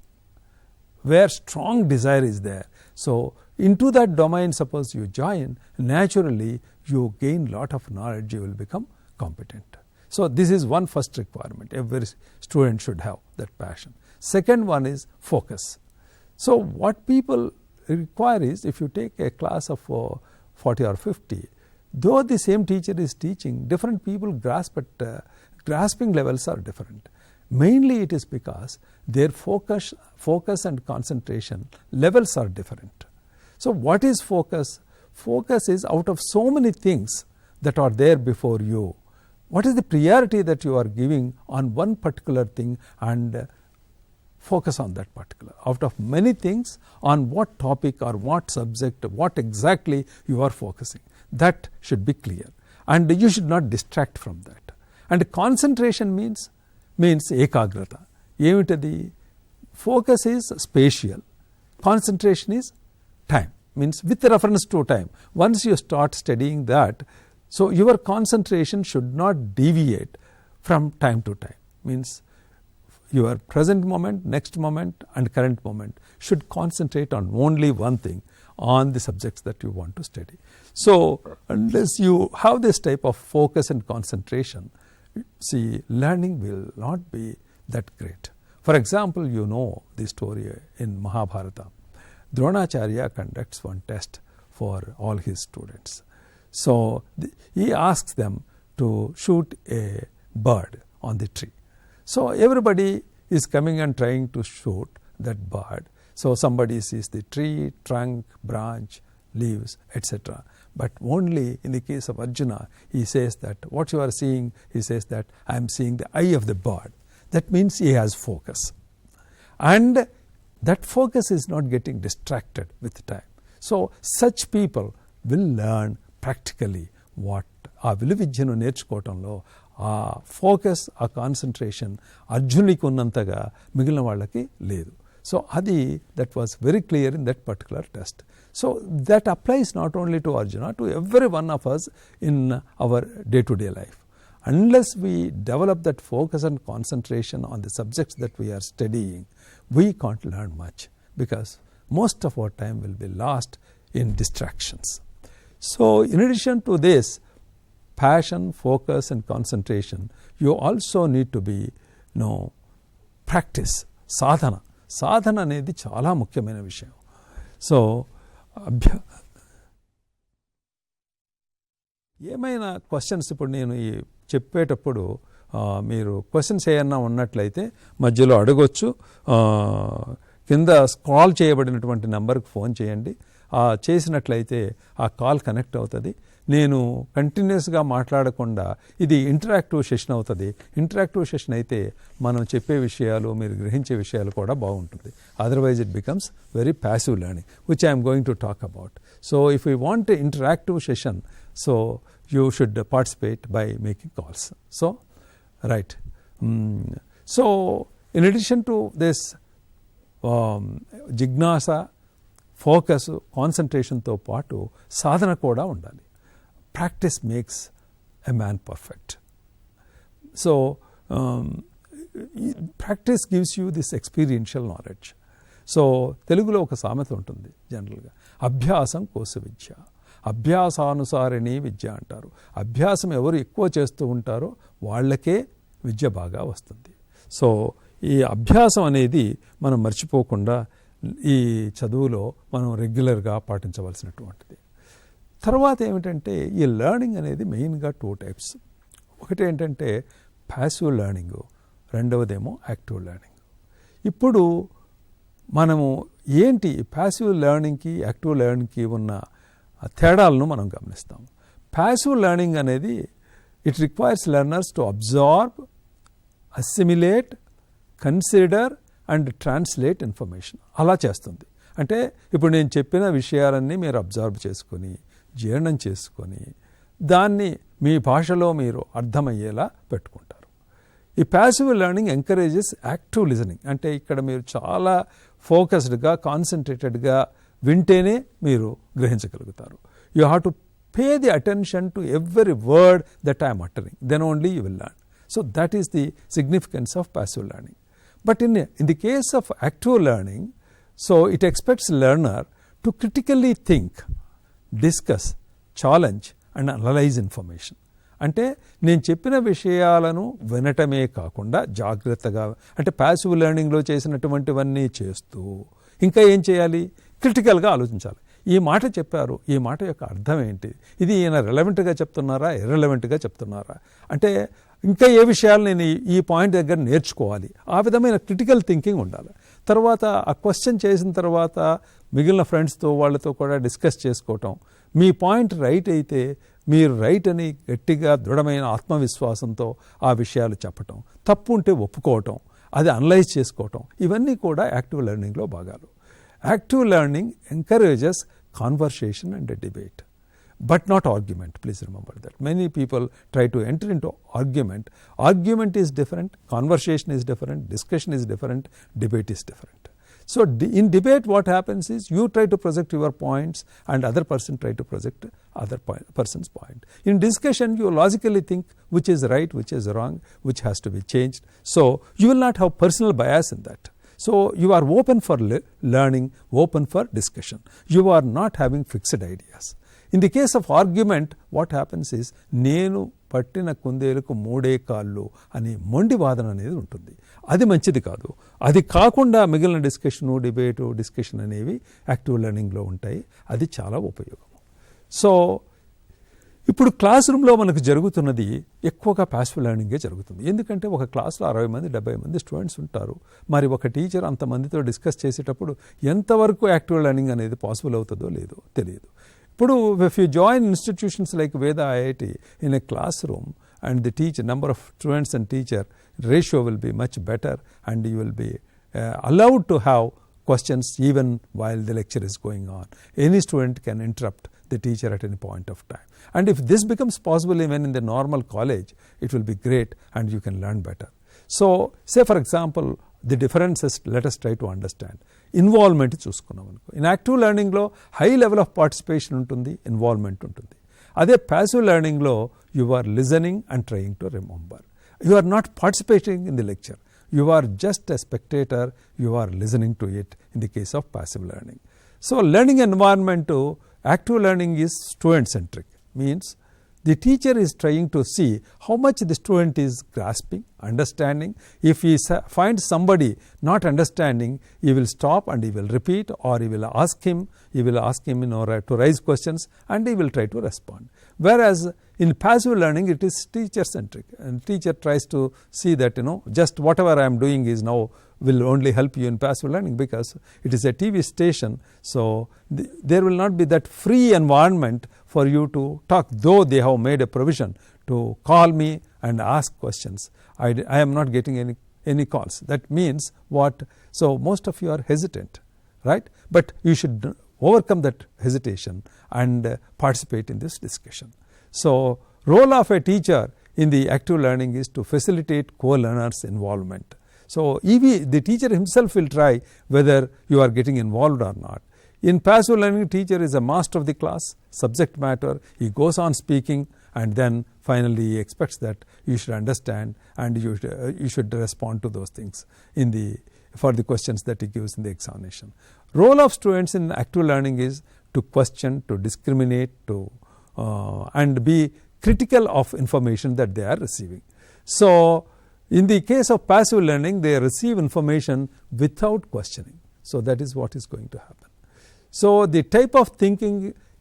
where strong desire is there. So into that domain, suppose you join, naturally you gain lot of knowledge, you will become competent. So this is one first requirement. Every student should have that passion. Second one is focus. So what people require is, if you take a class of 40 or 50, though the same teacher is teaching, different people grasp at grasping levels are different. Mainly it is because their focus and concentration levels are different. So what is focus? Focus is out of so many things that are there before you, what is the priority that you are giving on one particular thing and focus on that particular. Out of many things, on what topic or what subject, what exactly you are focusing. That should be clear. And you should not distract from that. And concentration means ekagrata. Yemitadi? Focus is spatial. Concentration is time. Means with reference to time. Once you start studying that, so your concentration should not deviate from time to time. Means your present moment, next moment and current moment should concentrate on only one thing, on the subjects that you want to study. So unless you have this type of focus and concentration, see, learning will not be that great. For example, you know the story in Mahabharata. Dronacharya conducts one test for all his students. So he asks them to shoot a bird on the tree. So everybody is coming and trying to shoot that bird. So somebody sees the tree, trunk, branch, leaves, etc. But only in the case of Arjuna, he says that what you are seeing, he says that I am seeing the eye of the bird. That means he has focus. And that focus is not getting distracted with time. So such people will learn practically what ఆ విలు విద్యను నేర్చుకోవటంలో ఆ focus, ఆ concentration అర్జునుడికి ఉన్నంతగా మిగిలిన వాళ్ళకి లేదు. So అది that was very clear in that particular test. So that applies not only to Arjuna, to every one of us in our day to day life. Unless we develop that focus and concentration on the subjects that we are studying, we can't learn much because most of our time will be lost in distractions. So in addition to this passion, focus and concentration, you also need to be practice, sadhana. Sadhana అనేది చాలా ముఖ్యమైన విషయం. So ఏమైనా questions ఇప్పుడు నేను ఈ చెప్పేటప్పుడు మీరు క్వశ్చన్స్ ఏమన్నా ఉన్నట్లయితే మధ్యలో అడగొచ్చు. కింద కాల్ చేయబడినటువంటి నెంబర్కి ఫోన్ చేయండి. చేసినట్లయితే ఆ కాల్ కనెక్ట్ అవుతుంది. నేను కంటిన్యూస్గా మాట్లాడకుండా ఇది ఇంటరాక్టివ్ సెషన్ అవుతుంది. ఇంటరాక్టివ్ సెషన్ అయితే మనం చెప్పే విషయాలు, మీరు గ్రహించే విషయాలు కూడా బాగుంటుంది. Otherwise it becomes very passive learning, which I'm going to talk about. So if you want interactive session, so you should participate by making calls. So right. So in addition to this Jignasa, focus, కాన్సన్ట్రేషన్తో పాటు సాధన కూడా ఉండాలి. Practice makes a man perfect. So practice gives you this experiential knowledge. So తెలుగులో ఒక సామెత ఉంటుంది జనరల్గా, అభ్యాసం కోస విద్య, అభ్యాసానుసారిణి విద్య అంటారు. అభ్యాసం ఎవరు ఎక్కువ చేస్తూ ఉంటారో వాళ్ళకే విద్య బాగా వస్తుంది. సో ఈ అభ్యాసం అనేది మనం మర్చిపోకుండా ఈ చదువులో మనం రెగ్యులర్గా పాటించవలసినటువంటిది. తర్వాత ఏమిటంటే ఈ లెర్నింగ్ అనేది మెయిన్గా 2 types. ఒకటి ఏంటంటే ప్యాసివ్ లెర్నింగ్, రెండవదేమో యాక్టివ్ లెర్నింగ్. ఇప్పుడు మనము ఏంటి ప్యాసివ్ లెర్నింగ్కి యాక్టివ్ లెర్నింగ్కి ఉన్న తేడాలను మనం గమనిస్తాం. ప్యాసివ్ లెర్నింగ్ అనేది it requires learners to absorb, assimilate, consider and translate information. అలా చేస్తుంది. అంటే ఇప్పుడు నేను చెప్పిన విషయాలన్నీ మీరు అబ్జర్వ్ చేసుకొని జీర్ణం చేసుకొని దాన్ని మీ భాషలో మీరు అర్థమయ్యేలా పెట్టుకుంటారు. ఈ passive learning encourages active listening. అంటే ఇక్కడ మీరు చాలా ఫోకస్డ్గా కాన్సన్ట్రేటెడ్గా వింటేనే మీరు గ్రహించగలుగుతారు. You have to pay the attention to every word that I'm uttering, then only you will learn. So that is the significance of passive learning. But in the case of active learning, so it expects learner to critically think, discuss, challenge and analyze information. అంటే నేను చెప్పిన విషయాలను వినటమే కాకుండా జాగ్రత్తగా, అంటే passive లెర్నింగ్లో చేసినటువంటివన్నీ చేస్తూ ఇంకా ఏం చేయాలి, క్రిటికల్గా ఆలోచించాలి. ఈ మాట చెప్పారు, ఈ మాట యొక్క అర్థం ఏంటి, ఇది ఈయన రెలవెంట్గా చెప్తున్నారా ఇర్రెలవెంట్గా చెప్తున్నారా, అంటే ఇంకా ఏ విషయాలు నేను ఈ పాయింట్ దగ్గర నేర్చుకోవాలి, ఆ విధమైన క్రిటికల్ థింకింగ్ ఉండాలి. తర్వాత ఆ క్వశ్చన్ చేసిన తర్వాత మిగిలిన ఫ్రెండ్స్తో వాళ్ళతో కూడా డిస్కస్ చేసుకోవటం, మీ పాయింట్ రైట్ అయితే మీరు రైట్ అని గట్టిగా దృఢమైన ఆత్మవిశ్వాసంతో ఆ విషయాలు చెప్పటం, తప్పు ఉంటే ఒప్పుకోవటం, అది అనలైజ్ చేసుకోవటం, ఇవన్నీ కూడా యాక్టివ్ లెర్నింగ్లో భాగాలు. Active learning encourages conversation and a debate, but not argument. Please remember that. Many people try to enter into argument. Argument is different, conversation is different, discussion is different, debate is different. So in debate what happens is you try to project your points and other person try to project other person's point. In discussion you logically think which is right, which is wrong, which has to be changed. So you will not have personal bias in that. So you are open for learning, open for discussion. You are not having fixed ideas. In the case of argument, what happens is నేను పట్టిన కుందేలకు మూడే కాళ్ళు అనే మొండి వాదన అనేది ఉంటుంది. అది మంచిది కాదు. అది కాకుండా మిగిలిన డిస్కషను, డిబేటు, డిస్కషన్ అనేవి యాక్టివ్ లెర్నింగ్లో ఉంటాయి. అది చాలా ఉపయోగం. సో ఇప్పుడు క్లాస్ రూమ్లో మనకు జరుగుతున్నది ఎక్కువగా ప్యాసివ్ లెర్నింగే జరుగుతుంది. ఎందుకంటే ఒక క్లాస్లో 60 మంది 70 మంది స్టూడెంట్స్ ఉంటారు. మరి ఒక టీచర్ అంతమందితో డిస్కస్ చేసేటప్పుడు ఎంతవరకు యాక్టివ్ లెర్నింగ్ అనేది పాసిబుల్ అవుతుందో లేదో తెలియదు. ఇప్పుడు if you join institutions like Veda IIT in a classroom and the teacher number of students and teacher ratio will be much better and you will be allowed to have questions even while the lecture is going on. Any student can interrupt the teacher at any point of time. And if this becomes possible even in the normal college, it will be great and you can learn better. So say for example the differences, let us try to understand. Involvement చూసుకున్నాం అనుకో, in active లెర్నింగ్లో high level of participation ఉంటుంది, involvement ఉంటుంది. అదే passive లెర్నింగ్లో you are listening and trying to remember. You are not participating in the lecture, you are just a spectator, you are listening to it in the case of passive learning. So learning environment, active learning is student centric, means the teacher is trying to see how much the student is grasping, understanding. If he finds somebody not understanding, he will stop and he will repeat, or he will ask him to raise questions and he will try to respond. Whereas in passive learning it is teacher centric, and teacher tries to see that just whatever I am doing is now will only help you in passive learning because it is a TV station. So there will not be that free environment for you to talk, though they have made a provision to call me and ask questions. I am not getting any calls. That means what? So most of you are hesitant, right? But you should overcome that hesitation and participate in this discussion. So role of a teacher in the active learning is to facilitate co-learners' involvement. So the teacher himself will try whether you are getting involved or not. In passive learning, teacher is a master of the class, subject matter. He goes on speaking and then finally he expects that you should understand and you should respond to those things for the questions that he gives in the examination. Role of students in active learning is to question, to discriminate, and be critical of information that they are receiving. So in the case of passive learning, they receive information without questioning. So that is what is going to happen. So the type of thinking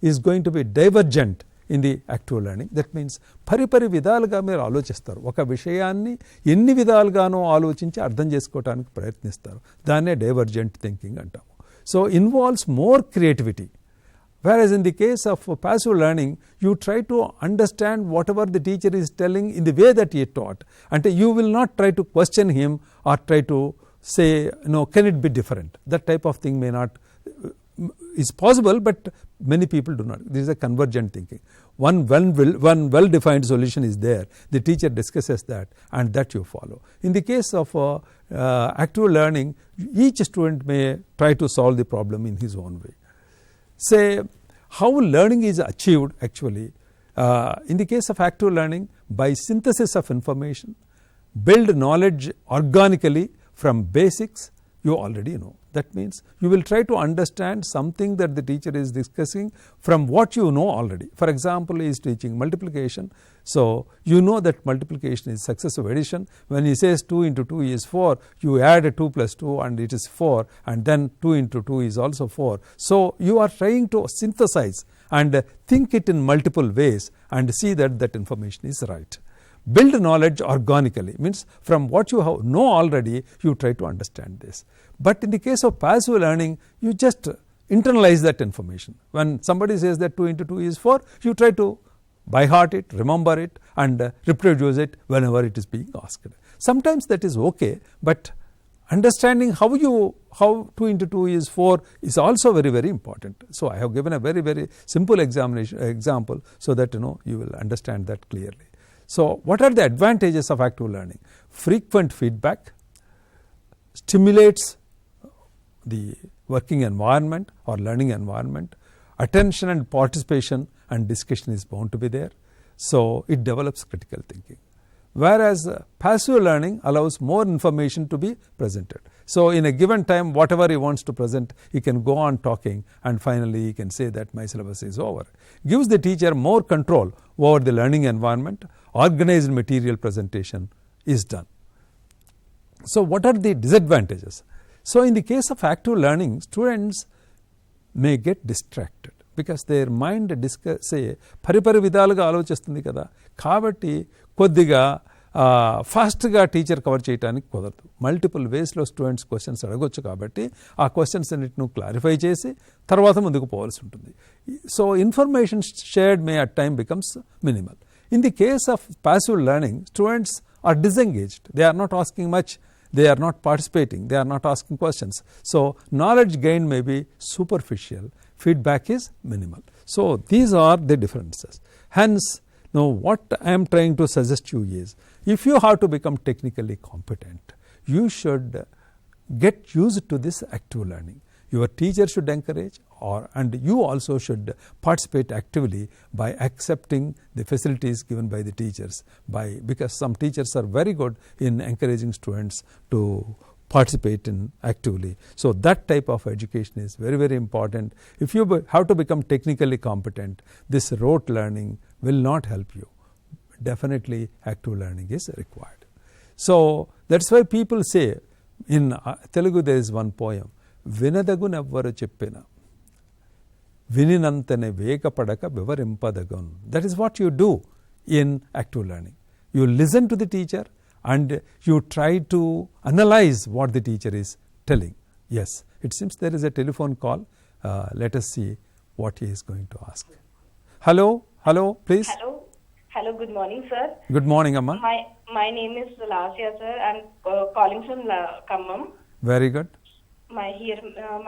is going to be divergent in the active learning. That means పరిపరి విధాలుగా మీరు ఆలోచిస్తారు, ఒక విషయాన్ని ఎన్ని విధాలుగానో ఆలోచించి అర్థం చేసుకోవడానికి ప్రయత్నిస్తారు. దాన్నే డైవర్జెంట్ థింకింగ్ అంటాము. So involves more creativity. Whereas in the case of passive learning, you try to understand whatever the teacher is telling in the way that he taught. And you will not try to question him or try to say, no, can it be different? That type of thing may not, is possible, but many people do not. This is a convergent thinking. One well-defined solution is there. The teacher discusses that and that you follow. In the case of active learning, each student may try to solve the problem in his own way. Say how learning is achieved actually. In the case of active learning, by synthesis of information, build knowledge organically from basics you already know. That means you will try to understand something that the teacher is discussing from what you know already. For example, he is teaching multiplication. So you know that multiplication is successive addition. When he says 2 into 2 is 4, you add 2 plus 2 and it is 4, and then 2 into 2 is also 4. So you are trying to synthesize and think it in multiple ways and see that that information is right. Build knowledge organically, means from what you know already, you try to understand this. But in the case of passive learning, you just internalize that information. When somebody says that 2 into 2 is 4, you try to by heart it, remember it, and reproduce it whenever it is being asked. Sometimes that is okay, but understanding how 2 into 2 is 4 is also very, very important. So I have given a very, very simple example so that you will understand that clearly. So what are the advantages of active learning? Frequent feedback stimulates the working environment or learning environment. Attention and participation and discussion is bound to be there. So it develops critical thinking. Whereas passive learning allows more information to be presented. So in a given time, whatever he wants to present, he can go on talking and finally he can say that my syllabus is over. Gives the teacher more control over the learning environment. Organized material presentation is done. So what are the disadvantages? So in the case of active learning, students may get distracted because their mind say పరిపరి విధాలుగా ఆలోచిస్తుంది కదా, కాబట్టి కొద్దిగా ఫాస్ట్గా teacher cover చేయడానికి కుదరదు. Multiple వేస్లో students questions అడగొచ్చు, కాబట్టి ఆ క్వశ్చన్స్ అన్నిటిని క్లారిఫై చేసి తర్వాత ముందుకు పోవాల్సి ఉంటుంది. So information shared May at time becomes minimal. In the case of passive learning, students are disengaged. They are not asking much. They are not participating. They are not asking questions. So knowledge gain may be superficial. Feedback is minimal. So these are the differences. Hence, now what I am trying to suggest you is, if you have to become technically competent, you should get used to this active learning. Your teacher should encourage, and you also should participate actively by accepting the facilities given by the teachers, because some teachers are very good in encouraging students to participate in actively. So that type of education is very, very important. If you have to become technically competent, this rote learning will not help you. Definitely active learning is required. So that's why people say, in Telugu there is one poem, వినదగునెవ్వరు చెప్పిన వినినంతనే వేగపడక వివరింపదగున్. That is what you do in active learning. You listen to the teacher and you try to analyze what the teacher is telling. Yes, it seems there is a telephone call. Let us see what he is going to ask. Hello, please. Hello, good morning, sir. Good morning, Amma. My name is Lasya, sir. I'm calling from Khammam. Very good.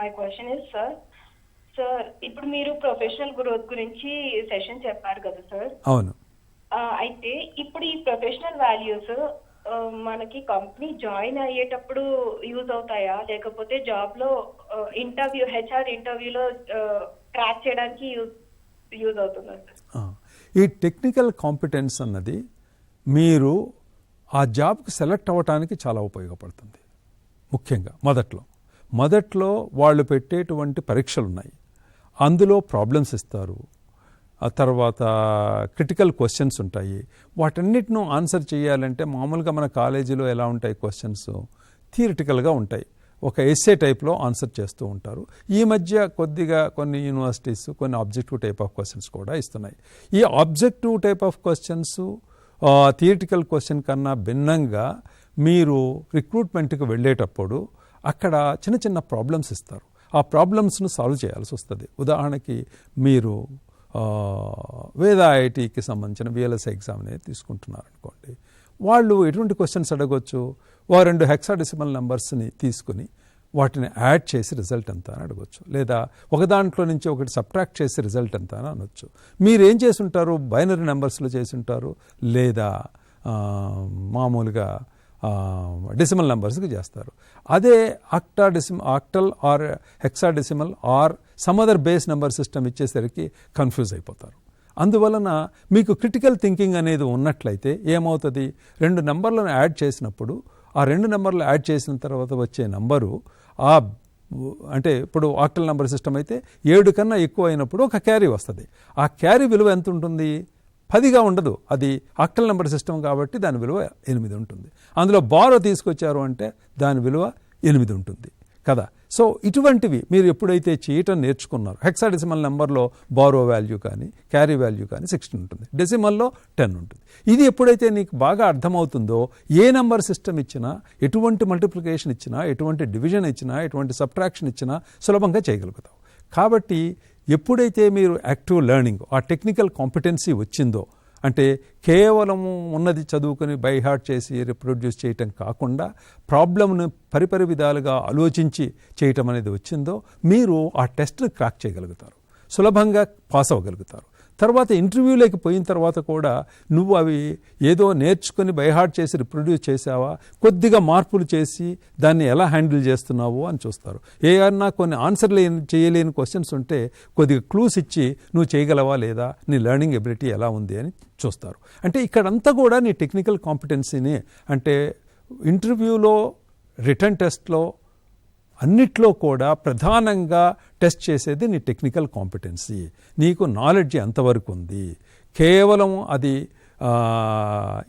My question is, sir, ఇప్పుడు మీరు professional growth గురించి session చెప్పారు కదా sir. అవును. అయితే ఇప్పుడు ఈ professional values మనకి కంపెనీ జాయిన్ అయ్యేటప్పుడు యూజ్ అవుతాయా, లేకపోతే జాబ్ లో హెచ్ఆర్ ఇంటర్వ్యూలో ట్రాక్ చేయడానికి యూజ్ అవుతుందా సార్? ఈ టెక్నికల్ కాంపిటెన్స్ అన్నది మీరు ఆ జాబ్కి సెలెక్ట్ అవ్వటానికి చాలా ఉపయోగపడుతుంది. ముఖ్యంగా మొదట్లో వాళ్ళు పెట్టేటువంటి పరీక్షలు ఉన్నాయి, అందులో ప్రాబ్లమ్స్ ఇస్తారు, ఆ తర్వాత క్రిటికల్ క్వశ్చన్స్ ఉంటాయి. వాటన్నిటినూ ఆన్సర్ చేయాలంటే మామూలుగా మన కాలేజీలో ఎలా ఉంటాయి క్వశ్చన్స్, థియరిటికల్గా ఉంటాయి. ఒక ఎస్సే టైప్లో ఆన్సర్ చేస్తూ ఉంటారు. ఈ మధ్య కొద్దిగా కొన్ని యూనివర్సిటీస్ కొన్ని ఆబ్జెక్టివ్ టైప్ ఆఫ్ క్వశ్చన్స్ కూడా ఇస్తున్నాయి. ఈ objective type of questions theoretical question కన్నా భిన్నంగా మీరు రిక్రూట్మెంట్కి వెళ్ళేటప్పుడు అక్కడ చిన్న చిన్న ప్రాబ్లమ్స్ ఇస్తారు. ఆ ప్రాబ్లమ్స్ను సాల్వ్ చేయాల్సి వస్తుంది. ఉదాహరణకి మీరు వేద ఐఐటికి సంబంధించిన VLSI ఎగ్జామ్ అనేది తీసుకుంటున్నారు అనుకోండి. వాళ్ళు ఎటువంటి క్వశ్చన్స్ అడగవచ్చు? 2 హెక్సాడెసిమల్ నెంబర్స్ని తీసుకుని వాటిని యాడ్ చేసి రిజల్ట్ ఎంత అని అడగవచ్చు, లేదా ఒక దాంట్లో నుంచి ఒకటి సబ్ట్రాక్ట్ చేసి రిజల్ట్ ఎంత అని అనొచ్చు. మీరేం చేసి ఉంటారు? బైనరీ నెంబర్స్లో చేసి ఉంటారు, లేదా మామూలుగా డెసిమల్ నెంబర్స్కి చేస్తారు. అదే octal or hexadecimal or some other base number system ఇచ్చేసరికి కన్ఫ్యూజ్ అయిపోతారు. అందువలన మీకు క్రిటికల్ థింకింగ్ అనేది ఉన్నట్లయితే ఏమవుతుంది? 2 నెంబర్లను యాడ్ చేసినప్పుడు ఆ 2 నెంబర్లు యాడ్ చేసిన తర్వాత వచ్చే నెంబరు అంటే ఇప్పుడు ఆక్టల్ నెంబర్ సిస్టమ్ అయితే 7 కన్నా ఎక్కువ అయినప్పుడు ఒక క్యారీ వస్తుంది. ఆ క్యారీ విలువ ఎంత ఉంటుంది? 10గా ఉండదు. అది ఆక్టల్ నెంబర్ సిస్టమ్ కాబట్టి దాని విలువ 8 ఉంటుంది. అందులో బారో తీసుకొచ్చారు అంటే దాని విలువ 8 ఉంటుంది కదా. సో ఇటువంటివి మీరు ఎప్పుడైతే చేయటం నేర్చుకున్నారు, హెక్సాడెసిమల్ నెంబర్లో బారో వాల్యూ కానీ క్యారీ వాల్యూ కానీ 16 ఉంటుంది, డెసిమల్లో 10 ఉంటుంది. ఇది ఎప్పుడైతే నీకు బాగా అర్థమవుతుందో ఏ నెంబర్ సిస్టమ్ ఇచ్చినా, ఎటువంటి మల్టిప్లికేషన్ ఇచ్చినా, ఎటువంటి డివిజన్ ఇచ్చినా, ఎటువంటి సబ్ట్రాక్షన్ ఇచ్చినా సులభంగా చేయగలుగుతావు. కాబట్టి ఎప్పుడైతే మీరు యాక్టివ్ లెర్నింగ్ ఆ టెక్నికల్ కాంపిటెన్సీ వచ్చిందో, అంటే కేవలము ఉన్నది చదువుకొని బై హార్ట్ చేసి రిప్రొడ్యూస్ చేయటం కాకుండా ప్రాబ్లమ్ను పరిపరి విధాలుగా ఆలోచించి చేయటం అనేది వచ్చిందో మీరు ఆ టెస్ట్ని క్రాక్ చేయగలుగుతారు, సులభంగా పాస్ అవ్వగలుగుతారు. తర్వాత ఇంటర్వ్యూలోకి పోయిన తర్వాత కూడా నువ్వు అవి ఏదో నేర్చుకొని బైహార్ట్ చేసి రిప్రొడ్యూస్ చేసావా, కొద్దిగా మార్పులు చేసి దాన్ని ఎలా హ్యాండిల్ చేస్తున్నావు అని చూస్తారు. ఏమన్నా కొన్ని ఆన్సర్ చేయలేని క్వశ్చన్స్ ఉంటే కొద్దిగా క్లూస్ ఇచ్చి నువ్వు చేయగలవా లేదా, నీ లెర్నింగ్ ఎబిలిటీ ఎలా ఉంది అని చూస్తారు. అంటే ఇక్కడంతా కూడా నీ టెక్నికల్ కాంపిటెన్సీని, అంటే ఇంటర్వ్యూలో, రిటర్న్ టెస్ట్లో అన్నిట్లో కూడా ప్రధానంగా టెస్ట్ చేసేది నీ టెక్నికల్ కాంపిటెన్సీ. నీకు నాలెడ్జ్ ఎంతవరకు ఉంది, కేవలం అది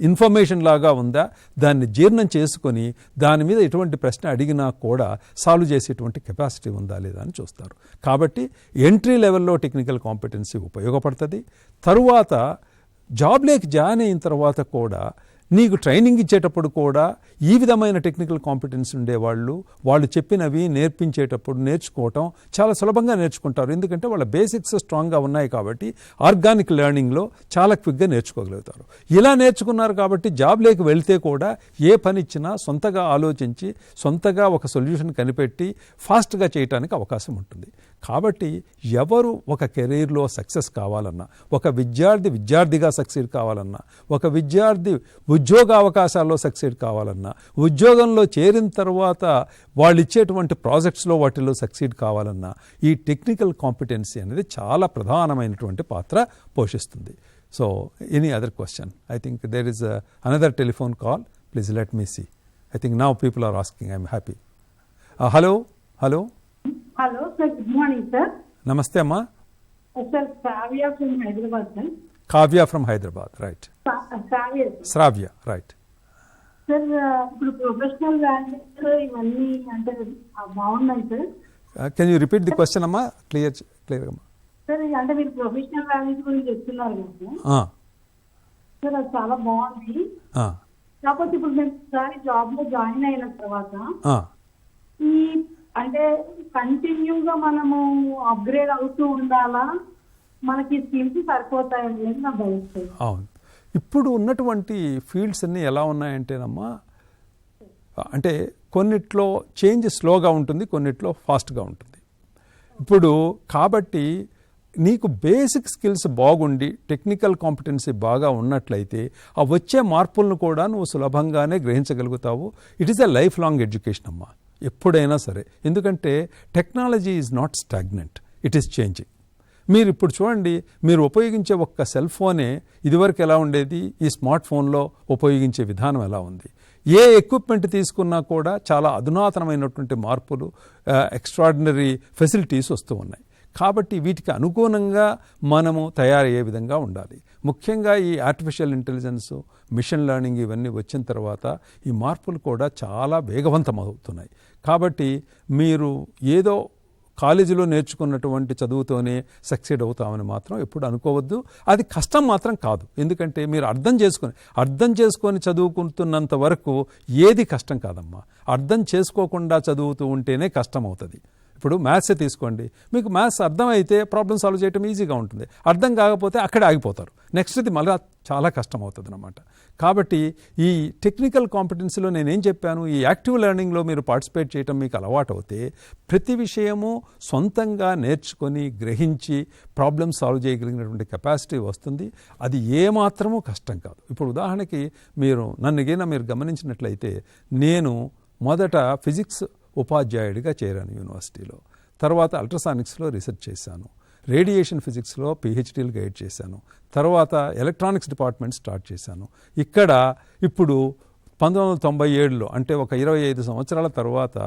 ఇన్ఫర్మేషన్ లాగా ఉందా, దాన్ని జీర్ణం చేసుకొని దాని మీద ఎటువంటి ప్రశ్న అడిగినా కూడా సాల్వ్ చేసేటువంటి కెపాసిటీ ఉందా లేదా అని చూస్తారు. కాబట్టి ఎంట్రీ లెవెల్లో టెక్నికల్ కాంపిటెన్సీ ఉపయోగపడుతుంది. తరువాత జాబ్లోకి జాయిన్ అయిన తర్వాత కూడా నీకు ట్రైనింగ్ ఇచ్చేటప్పుడు కూడా ఈ విధమైన టెక్నికల్ కాంపిటెన్స్ ఉండేవాళ్ళు వాళ్ళు చెప్పినవి నేర్పించేటప్పుడు నేర్చుకోవటం చాలా సులభంగా నేర్చుకుంటారు. ఎందుకంటే వాళ్ళ బేసిక్స్ స్ట్రాంగ్గా ఉన్నాయి కాబట్టి ఆర్గానిక్ లెర్నింగ్లో చాలా క్విక్గా నేర్చుకోగలుగుతారు. ఇలా నేర్చుకున్నారు కాబట్టి జాబ్లోకి వెళ్తే కూడా ఏ పని ఇచ్చినా సొంతగా ఆలోచించి సొంతగా ఒక సొల్యూషన్ కనిపెట్టి ఫాస్ట్గా చేయడానికి అవకాశం ఉంటుంది. కాబట్టి ఎవరు ఒక కెరీర్లో సక్సెస్ కావాలన్నా, ఒక విద్యార్థిగా సక్సీడ్ కావాలన్నా, ఒక విద్యార్థి ఉద్యోగ అవకాశాల్లో సక్సీడ్ కావాలన్నా, ఉద్యోగంలో చేరిన తర్వాత వాళ్ళు ఇచ్చేటువంటి ప్రాజెక్ట్స్లో వాటిల్లో సక్సీడ్ కావాలన్నా ఈ టెక్నికల్ కాంపిటెన్సీ అనేది చాలా ప్రధానమైనటువంటి పాత్ర పోషిస్తుంది. So any other question? I think there is another telephone call. Please let me see. I think now people are asking. I'm happy. Hello hello sir, good morning sir. నమస్తే అమ్మా. Sir Shravya from Hyderabad sir. Kavya from Hyderabad, right. Shravya, right. Sir ఇప్పుడు professional values ఇవన్నీ అంటే బాగున్నాయి sir. Can you repeat the question అమ్మా? Clear అమ్మా. Sir అంటే మీరు ప్రొఫెషనల్ వాల్యూస్ గురించి చెప్తున్నారు కదా సార్, అది చాలా బాగుంది. కాకపోతే ఇప్పుడు మేము ఒకసారి జాబ్ లో జాయిన్ అయిన తర్వాత ఈ అంటే కంటిన్యూగా మనము అప్గ్రేడ్ అవుతూ ఉండాలా, మనకి స్కిల్స్ సరిపోతాయని నా భయం. అవును, ఇప్పుడు ఉన్నటువంటి ఫీల్డ్స్ అన్నీ ఎలా ఉన్నాయంటేనమ్మా, అంటే కొన్నిట్లో చేంజ్ స్లోగా ఉంటుంది, కొన్నిట్లో ఫాస్ట్గా ఉంటుంది. ఇప్పుడు కాబట్టి నీకు బేసిక్ స్కిల్స్ బాగుండి టెక్నికల్ కాంపిటెన్సీ బాగా ఉన్నట్లయితే ఆ వచ్చే మార్పులను కూడా నువ్వు సులభంగానే గ్రహించగలుగుతావు. It is a lifelong education అమ్మా, ఎప్పుడైనా సరే. ఎందుకంటే technology is not stagnant, it is changing. మీరు ఇప్పుడు చూడండి, మీరు ఉపయోగించే ఒక్క సెల్ ఫోనే ఇదివరకు ఎలా ఉండేది, ఈ స్మార్ట్ ఫోన్లో ఉపయోగించే విధానం ఎలా ఉంది. ఏ ఎక్విప్మెంట్ తీసుకున్నా కూడా చాలా అధునాతనమైనటువంటి మార్పులు, ఎక్స్ట్రాడినరీ ఫెసిలిటీస్ వస్తూ ఉన్నాయి. కాబట్టి వీటికి అనుగుణంగా మనము తయారయ్యే విధంగా ఉండాలి. ముఖ్యంగా ఈ ఆర్టిఫిషియల్ ఇంటెలిజెన్స్, మిషన్ లెర్నింగ్ ఇవన్నీ వచ్చిన తర్వాత ఈ మార్పులు కూడా చాలా వేగవంతమవుతున్నాయి. కాబట్టి మీరు ఏదో కాలేజీలో నేర్చుకున్నటువంటి చదువుతోనే సక్సీడ్ అవుతామని మాత్రం ఎప్పుడు అనుకోవద్దు. అది కష్టం మాత్రం కాదు. ఎందుకంటే మీరు అర్థం చేసుకొని చదువుకుంటున్నంత వరకు ఏది కష్టం కాదమ్మా. అర్థం చేసుకోకుండా చదువుతూ ఉంటేనే కష్టం అవుతుంది. ఇప్పుడు మ్యాథ్సే తీసుకోండి, మీకు మ్యాథ్స్ అర్థమైతే ప్రాబ్లమ్ సాల్వ్ చేయడం ఈజీగా ఉంటుంది. అర్థం కాకపోతే అక్కడే ఆగిపోతారు. నెక్స్ట్ది మళ్ళీ చాలా కష్టం అవుతుంది అన్నమాట. కాబట్టి ఈ టెక్నికల్ కాంపిటెన్సీలో నేనేం చెప్పాను, ఈ యాక్టివ్ లెర్నింగ్లో మీరు పార్టిసిపేట్ చేయడం మీకు అలవాటు అవుతే ప్రతి విషయము సొంతంగా నేర్చుకొని గ్రహించి ప్రాబ్లమ్ సాల్వ్ చేయగలిగినటువంటి కెపాసిటీ వస్తుంది. అది ఏమాత్రమూ కష్టం కాదు. ఇప్పుడు ఉదాహరణకి మీరు గమనించినట్లయితే నేను మొదట ఫిజిక్స్ ఉపాధ్యాయుడిగా చేరాను యూనివర్సిటీలో. తర్వాత అల్ట్రాసానిక్స్లో రీసెర్చ్ చేశాను. రేడియేషన్ ఫిజిక్స్లో పిహెచ్డీలు గైడ్ చేశాను. తర్వాత ఎలక్ట్రానిక్స్ డిపార్ట్మెంట్ స్టార్ట్ చేశాను. ఇప్పుడు 1997లో అంటే ఒక 25 సంవత్సరాల తర్వాత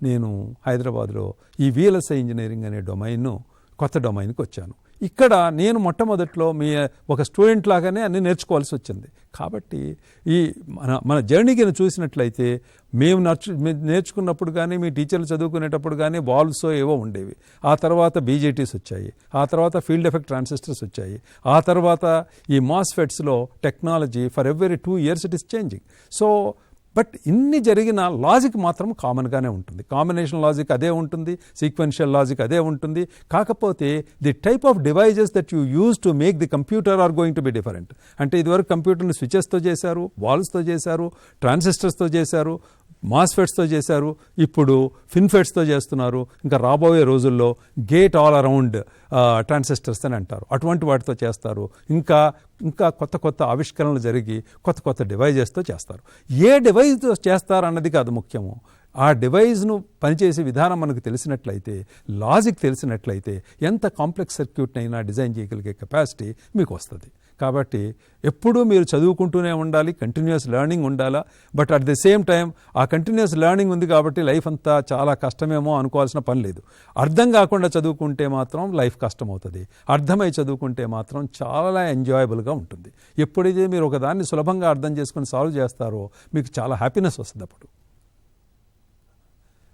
నేను హైదరాబాద్లో ఈ VLSI ఇంజనీరింగ్ అనే కొత్త డొమైన్కి వచ్చాను. ఇక్కడ నేను మొట్టమొదట్లో ఒక స్టూడెంట్ లాగానే అన్నీ నేర్చుకోవాల్సి వచ్చింది. కాబట్టి ఈ మన జర్నీకి చూసినట్లయితే మేము నేర్చుకున్నప్పుడు కానీ, మీ టీచర్లు చదువుకునేటప్పుడు కానీ వాల్వ్స్ ఏవో ఉండేవి. ఆ తర్వాత BJTs వచ్చాయి. ఆ తర్వాత ఫీల్డ్ ఎఫెక్ట్ ట్రాన్సిస్టర్స్ వచ్చాయి. ఆ తర్వాత ఈ మాస్ఫెట్స్లో technology for every 2 years it is changing. But ఇన్ని జరిగిన లాజిక్ మాత్రం కామన్గానే ఉంటుంది. కాంబినేషన్ లాజిక్ అదే ఉంటుంది, సీక్వెన్షియల్ లాజిక్ అదే ఉంటుంది. కాకపోతే the type of devices that you use to make the computer are going to be different. అంటే ఇదివరకు కంప్యూటర్ని స్విచెస్తో చేశారు, వాల్స్తో చేశారు, ట్రాన్సిస్టర్స్తో చేశారు, మాస్ఫెట్స్తో చేశారు, ఇప్పుడు ఫిన్ఫెట్స్తో చేస్తున్నారు. ఇంకా రాబోయే రోజుల్లో గేట్ ఆల్ అరౌండ్ ట్రాన్సిస్టర్స్ అని అంటారు, అటువంటి వాటితో చేస్తారు. ఇంకా కొత్త ఆవిష్కరణలు జరిగి కొత్త డివైజెస్తో చేస్తారు. ఏ డివైజ్తో చేస్తారు అన్నది కాదు ముఖ్యము. ఆ డివైజ్ను పనిచేసే విధానం మనకు తెలిసినట్లయితే, లాజిక్ తెలిసినట్లయితే ఎంత కాంప్లెక్స్ సర్క్యూట్నైనా డిజైన్ చేయగలిగే కెపాసిటీ మీకు వస్తుంది. కాబట్టి ఎప్పుడూ మీరు చదువుకుంటూనే ఉండాలి, కంటిన్యూస్ లెర్నింగ్ ఉండాలా. But at the same time ఆ కంటిన్యూస్ లెర్నింగ్ ఉంది కాబట్టి లైఫ్ అంతా చాలా కష్టమేమో అనుకోవాల్సిన పని లేదు. అర్థం కాకుండా చదువుకుంటే మాత్రం లైఫ్ కష్టం అవుతుంది. అర్థమై చదువుకుంటే మాత్రం చాలా ఎంజాయబుల్గా ఉంటుంది. ఎప్పుడైతే మీరు ఒకదాన్ని సులభంగా అర్థం చేసుకుని సాల్వ్ చేస్తారో మీకు చాలా హ్యాపీనెస్ వస్తుంది. అప్పుడు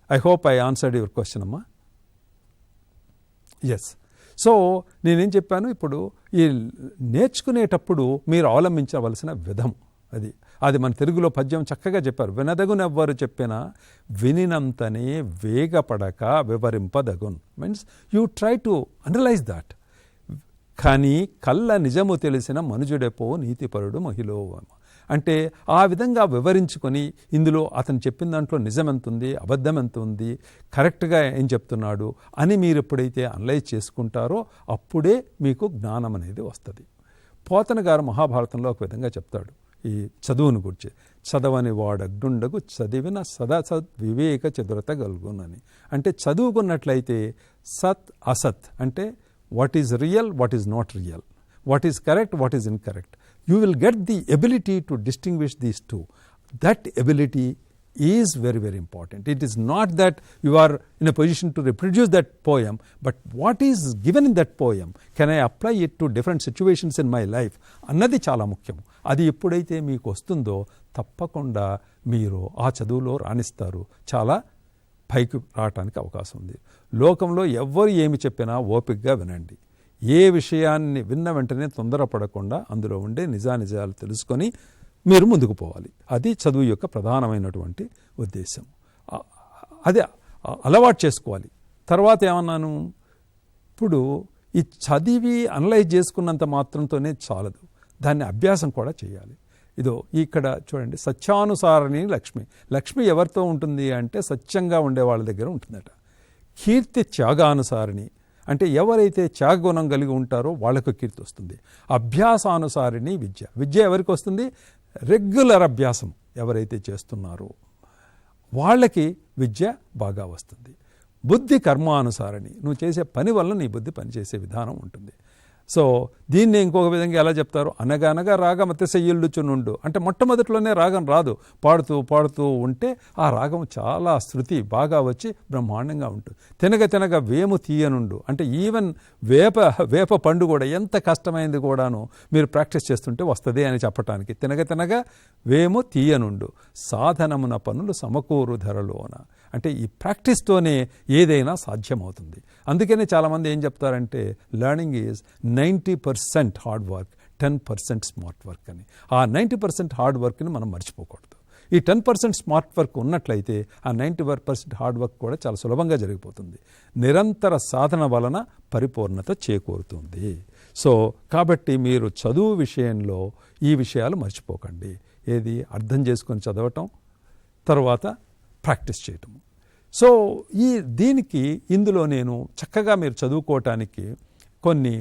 I hope I answered your question అమ్మా. ఎస్. సో నేనేం చెప్పాను, ఇప్పుడు ఈ నేర్చుకునేటప్పుడు మీరు అవలంబించవలసిన విధం అది మన తెలుగులో పద్యం చక్కగా చెప్పారు. వినదగునెవ్వరు చెప్పినా వినినంతనే వేగపడక వివరింపదగున్. Means you try to analyse that. కానీ కళ్ళ నిజము తెలిసిన మనుజుడెపో నీతిపరుడు మహిళో. అంటే ఆ విధంగా వివరించుకొని ఇందులో అతను చెప్పిన దాంట్లో నిజం ఎంత ఉంది, అబద్ధం ఎంత ఉంది, కరెక్ట్గా ఏం చెప్తున్నాడు అని మీరు ఎప్పుడైతే అనలైజ్ చేసుకుంటారో అప్పుడే మీకు జ్ఞానం అనేది వస్తుంది. పోతన గారు మహాభారతంలో ఒక విధంగా చెప్తాడు ఈ చదువును గురించి. చదవని వాడగ్నుండగు చదివిన సదా సద్ వివేక చతురత గలుగునని. అంటే చదువుకున్నట్లయితే సత్ అసత్ అంటే what is real, what is not real, what is correct, what is incorrect. You will get the ability to distinguish these two. That ability is very, very important. It is not that you are in a position to reproduce that poem, but what is given in that poem, can I apply it to different situations in my life? అన్నది చాలా ముఖ్యం. అది ఎప్పుడైతే మీకు వస్తుందో తప్పకుండా మీరు ఆ చదువులో రాణిస్తారు, చాలా పైకి రావటానికి అవకాశం ఉంది. లోకంలో ఎవ్వరు ఏమి చెప్పినా ఓపికగా వినండి. ఏ విషయాన్ని విన్న వెంటనే తొందరపడకుండా అందులో ఉండే నిజానిజాలు తెలుసుకొని మీరు ముందుకు పోవాలి. అది చదువు యొక్క ప్రధానమైనటువంటి ఉద్దేశం. అదే అలవాటు చేసుకోవాలి. తర్వాత ఏమన్నాను, ఇప్పుడు ఈ చదివి అనలైజ్ చేసుకున్నంత మాత్రంతోనే చాలదు, దాన్ని అభ్యాసం కూడా చేయాలి. ఇక్కడ చూడండి, సత్యానుసారిణి లక్ష్మి ఎవరితో ఉంటుంది అంటే సత్యంగా ఉండే వాళ్ళ దగ్గర ఉంటుందట. కీర్తి త్యాగానుసారిణి అంటే ఎవరైతే త్యాగగుణం కలిగి ఉంటారో వాళ్ళకు కీర్తి వస్తుంది. అభ్యాసానుసారిణి విద్య ఎవరికి వస్తుంది? రెగ్యులర్ అభ్యాసం ఎవరైతే చేస్తున్నారో వాళ్ళకి విద్య బాగా వస్తుంది. బుద్ధి కర్మానుసారిణి, నువ్వు చేసే పని వల్ల నీ బుద్ధి పనిచేసే విధానం ఉంటుంది. సో దీన్ని ఇంకొక విధంగా ఎలా చెప్తారు, అనగనగా రాగమతి సెయ్యుళ్ళుచునుండు అంటే మొట్టమొదటిలోనే రాగం రాదు, పాడుతూ పాడుతూ ఉంటే ఆ రాగం చాలా శృతి బాగా వచ్చి బ్రహ్మాండంగా ఉంటుంది. తినగ తినగ వేము తీయనుండు అంటే ఈవెన్ వేప పండు కూడా ఎంత కష్టమైంది కూడాను మీరు ప్రాక్టీస్ చేస్తుంటే వస్తుంది అని చెప్పటానికి. తినగ తినగ వేము తీయనుండు సాధనమున పనులు సమకూరు ధరలోన అంటే ఈ ప్రాక్టీస్తోనే ఏదైనా సాధ్యమవుతుంది. అందుకనే చాలామంది ఏం చెప్తారంటే learning is 90% hard work 10% smart work అని. ఆ 90% హార్డ్ వర్క్ని మనం మర్చిపోకూడదు. ఈ 10% స్మార్ట్ వర్క్ ఉన్నట్లయితే ఆ 90% హార్డ్ వర్క్ కూడా చాలా సులభంగా జరిగిపోతుంది. నిరంతర సాధన వలన పరిపూర్ణత చేకూరుతుంది. సో కాబట్టి మీరు చదువు విషయంలో ఈ విషయాలు మర్చిపోకండి. ఏది అర్థం చేసుకొని చదవటం, తర్వాత ప్రాక్టీస్ చేయటం. సో దీనికి ఇందులో నేను చక్కగా మీరు చదువుకోవటానికి కొన్ని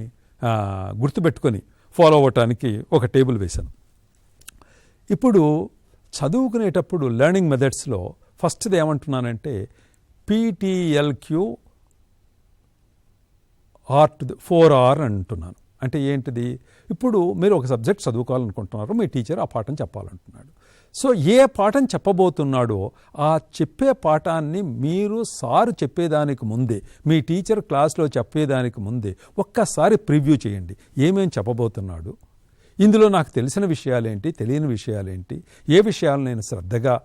గుర్తుపెట్టుకొని ఫాలో అవ్వటానికి ఒక టేబుల్ వేశాను. ఇప్పుడు చదువుకునేటప్పుడు లెర్నింగ్ మెథడ్స్లో ఫస్ట్ది ఏమంటున్నానంటే PTLQ R4R అంటున్నాను. అంటే ఏంటిది, ఇప్పుడు మీరు ఒక సబ్జెక్ట్ చదువుకోవాలనుకుంటున్నారు, మీ టీచర్ ఆ పాఠం చెప్పాలంటున్నాడు. సో ఏ పాఠం చెప్పబోతున్నాడో ఆ చెప్పే పాఠాన్ని మీరు సారు చెప్పేదానికి ముందే, మీ టీచర్ క్లాస్లో చెప్పేదానికి ముందే ఒక్కసారి ప్రివ్యూ చేయండి. ఏమేం చెప్పబోతున్నాడు, ఇందులో నాకు తెలిసిన విషయాలేంటి, తెలియని విషయాలేంటి, ఏ విషయాలు నేను శ్రద్ధగా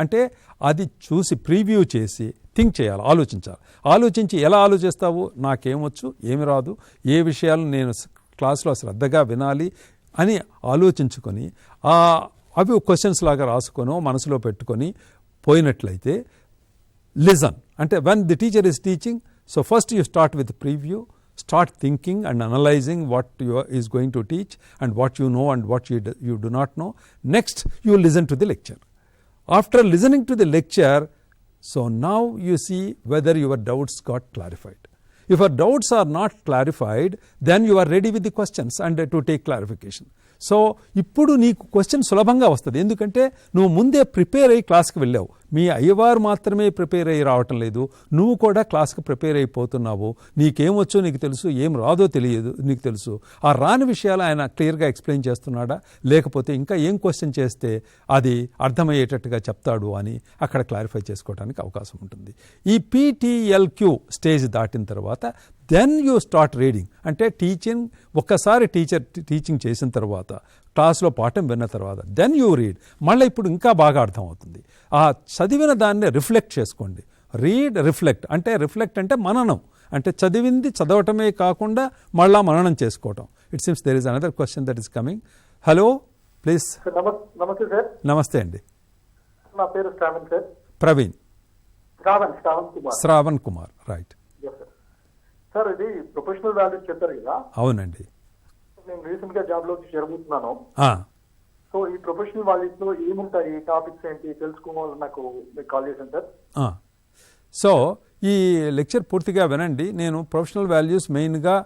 అంటే అది చూసి ప్రివ్యూ చేసి థింక్ చేయాలి, ఆలోచించాలి. ఆలోచించి ఎలా ఆలోచిస్తావు, నాకేమొచ్చు ఏమి రాదు, ఏ విషయాలు నేను క్లాస్లో శ్రద్ధగా వినాలి అని ఆలోచించుకొని అవి క్వశ్చన్స్ లాగా రాసుకొని మనసులో పెట్టుకొని పోయినట్లయితే లిజన్ అంటే when the teacher is teaching, so first you start with preview, start thinking and analyzing what is going to teach and what you know and what you do not know. Next you listen to the lecture. After listening to the lecture, so now you see whether your doubts got clarified. If your doubts are not clarified, then you are ready with the questions and to take clarification. So ఇప్పుడు నీకు question సులభంగా వస్తుంది, ఎందుకంటే నువ్వు ముందే prepare అయ్యి క్లాస్కి వెళ్ళావు. మీ అయ్యవారు మాత్రమే ప్రిపేర్ అయ్యి రావటం లేదు, నువ్వు కూడా క్లాస్కి ప్రిపేర్ అయిపోతున్నావు. నీకేమొచ్చో నీకు తెలుసు, ఏం రాదో తెలియదు నీకు తెలుసు. ఆ రాని విషయాలు ఆయన క్లియర్గా ఎక్స్ప్లెయిన్ చేస్తున్నాడా, లేకపోతే ఇంకా ఏం క్వశ్చన్ చేస్తే అది అర్థమయ్యేటట్టుగా చెప్తాడు అని అక్కడ క్లారిఫై చేసుకోవడానికి అవకాశం ఉంటుంది. ఈ PTLQ స్టేజ్ దాటిన తర్వాత దెన్ యూ స్టార్ట్ రీడింగ్ అంటే టీచింగ్. ఒక్కసారి టీచింగ్ చేసిన తర్వాత క్లాస్లో పాఠం విన్న తర్వాత దెన్ యూ రీడ్. మళ్ళీ ఇప్పుడు ఇంకా బాగా అర్థమవుతుంది. ఆ చదివిన దాన్ని రిఫ్లెక్ట్ చేసుకోండి. రీడ్ రిఫ్లెక్ట్ అంటే మననం అంటే చదివింది చదవటమే కాకుండా మళ్ళా మననం చేసుకోవటం. It seems there is another question that is coming. Hello please. నమస్తే సార్. నమస్తే అండి. నా పేరు Shravan sir. Praveen. Shravan Kumar right. Sir ఇది ప్రొఫెషనల్ వాల్యూస్ చెప్పారు కదా. అవునండి. నేను రీసెంట్ గా జాబ్ లోకి చేరబోతున్నాను. సో ఈ ప్రొఫెషనల్ వాల్యూస్ లో ఏముంటాయి, టాపిక్స్ ఏంటి తెలుసుకోవాలని నాకు మీకు కాల్ చేశాను సార్. సో ఈ లెక్చర్ పూర్తిగా వినండి. నేను ప్రొఫెషనల్ వాల్యూస్ మెయిన్గా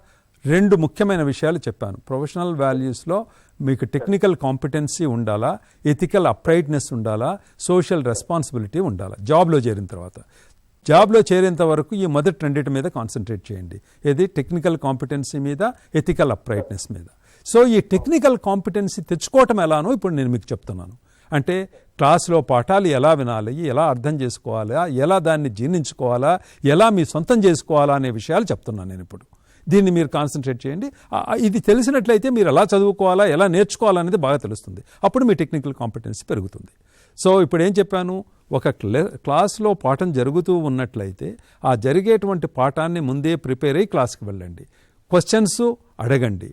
2 ముఖ్యమైన విషయాలు చెప్పాను. ప్రొఫెషనల్ వాల్యూస్లో మీకు టెక్నికల్ కాంపిటెన్సీ ఉండాలా, ఎథికల్ అప్రైట్నెస్ ఉండాలా, సోషల్ రెస్పాన్సిబిలిటీ ఉండాలా. జాబ్లో చేరేంత వరకు ఈ మొదటి 2 మీద కాన్సన్ట్రేట్ చేయండి. ఏది టెక్నికల్ కాంపిటెన్సీ మీద, ఎథికల్ అప్రైట్నెస్ మీద. సో ఈ టెక్నికల్ కాంపిటెన్సీ తెచ్చుకోవటం ఎలానో ఇప్పుడు నేను మీకు చెప్తున్నాను. అంటే క్లాస్లో పాఠాలు ఎలా వినాలి, ఎలా అర్థం చేసుకోవాలా, ఎలా దాన్ని జీర్ణించుకోవాలా, ఎలా మీ సొంతం చేసుకోవాలా అనే విషయాలు చెప్తున్నాను నేను ఇప్పుడు. దీన్ని మీరు కాన్సన్ట్రేట్ చేయండి. ఇది తెలిసినట్లయితే మీరు ఎలా చదువుకోవాలా, ఎలా నేర్చుకోవాలనేది బాగా తెలుస్తుంది. అప్పుడు మీ టెక్నికల్ కాంపిటెన్సీ పెరుగుతుంది. సో ఇప్పుడు ఏం చెప్పాను, ఒక క్లాస్లో పాఠం జరుగుతూ ఉన్నట్లయితే ఆ జరిగేటువంటి పాఠాన్ని ముందే ప్రిపేర్ అయ్యి క్లాస్కి వెళ్ళండి. క్వశ్చన్స్ అడగండి.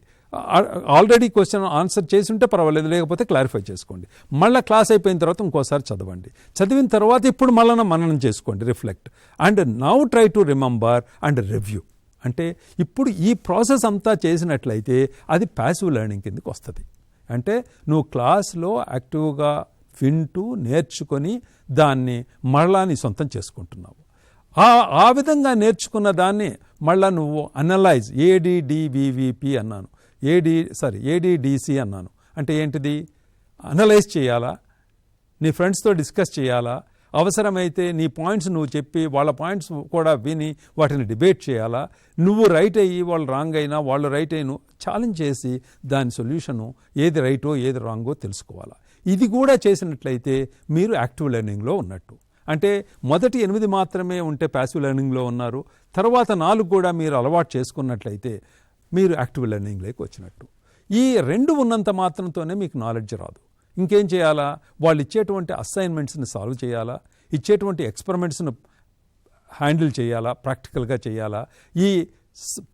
ఆల్రెడీ క్వశ్చన్ ఆన్సర్ చేసి ఉంటే పర్వాలేదు, లేకపోతే క్లారిఫై చేసుకోండి. మళ్ళీ క్లాస్ అయిపోయిన తర్వాత ఇంకోసారి చదవండి. చదివిన తర్వాత ఇప్పుడు మళ్ళీ మననం చేసుకోండి, reflect. And now try to remember and review. అంటే ఇప్పుడు ఈ ప్రాసెస్ అంతా చేసినట్లయితే అది ప్యాసివ్ లెర్నింగ్ కిందకి వస్తుంది. అంటే నువ్వు క్లాస్లో యాక్టివ్గా వింటూ నేర్చుకొని దాన్ని మళ్ళా నీ సొంతం చేసుకుంటున్నావు. ఆ విధంగా నేర్చుకున్న దాన్ని మళ్ళా నువ్వు అనలైజ్, ADDVVP అన్నాను, ADDC అన్నాను. అంటే ఏంటిది, అనలైజ్ చేయాలా, నీ ఫ్రెండ్స్తో డిస్కస్ చేయాలా, అవసరమైతే నీ పాయింట్స్ నువ్వు చెప్పి వాళ్ళ పాయింట్స్ కూడా విని వాటిని డిబేట్ చేయాలా, నువ్వు రైట్ అయ్యి వాళ్ళు రాంగ్ అయినా వాళ్ళు రైట్ అయినా ఛాలెంజ్ చేసి దాని సొల్యూషను ఏది రైటో ఏది రాంగో తెలుసుకోవాలా. ఇది కూడా చేసినట్లయితే మీరు యాక్టివ్ లెర్నింగ్లో ఉన్నట్టు. అంటే మొదటి 8 మాత్రమే ఉంటే ప్యాసివ్ లెర్నింగ్లో ఉన్నారు, తర్వాత 4 కూడా మీరు అలవాటు చేసుకున్నట్లయితే మీరు యాక్టివ్ లెర్నింగ్లోకి వచ్చినట్టు. ఈ 2 ఉన్నంత మాత్రంతోనే మీకు నాలెడ్జ్ రాదు. ఇంకేం చేయాలా, వాళ్ళు ఇచ్చేటువంటి అసైన్మెంట్స్ని సాల్వ్ చేయాలా, ఇచ్చేటువంటి ఎక్స్పెరిమెంట్స్ను హ్యాండిల్ చేయాలా, ప్రాక్టికల్గా చేయాలా. ఈ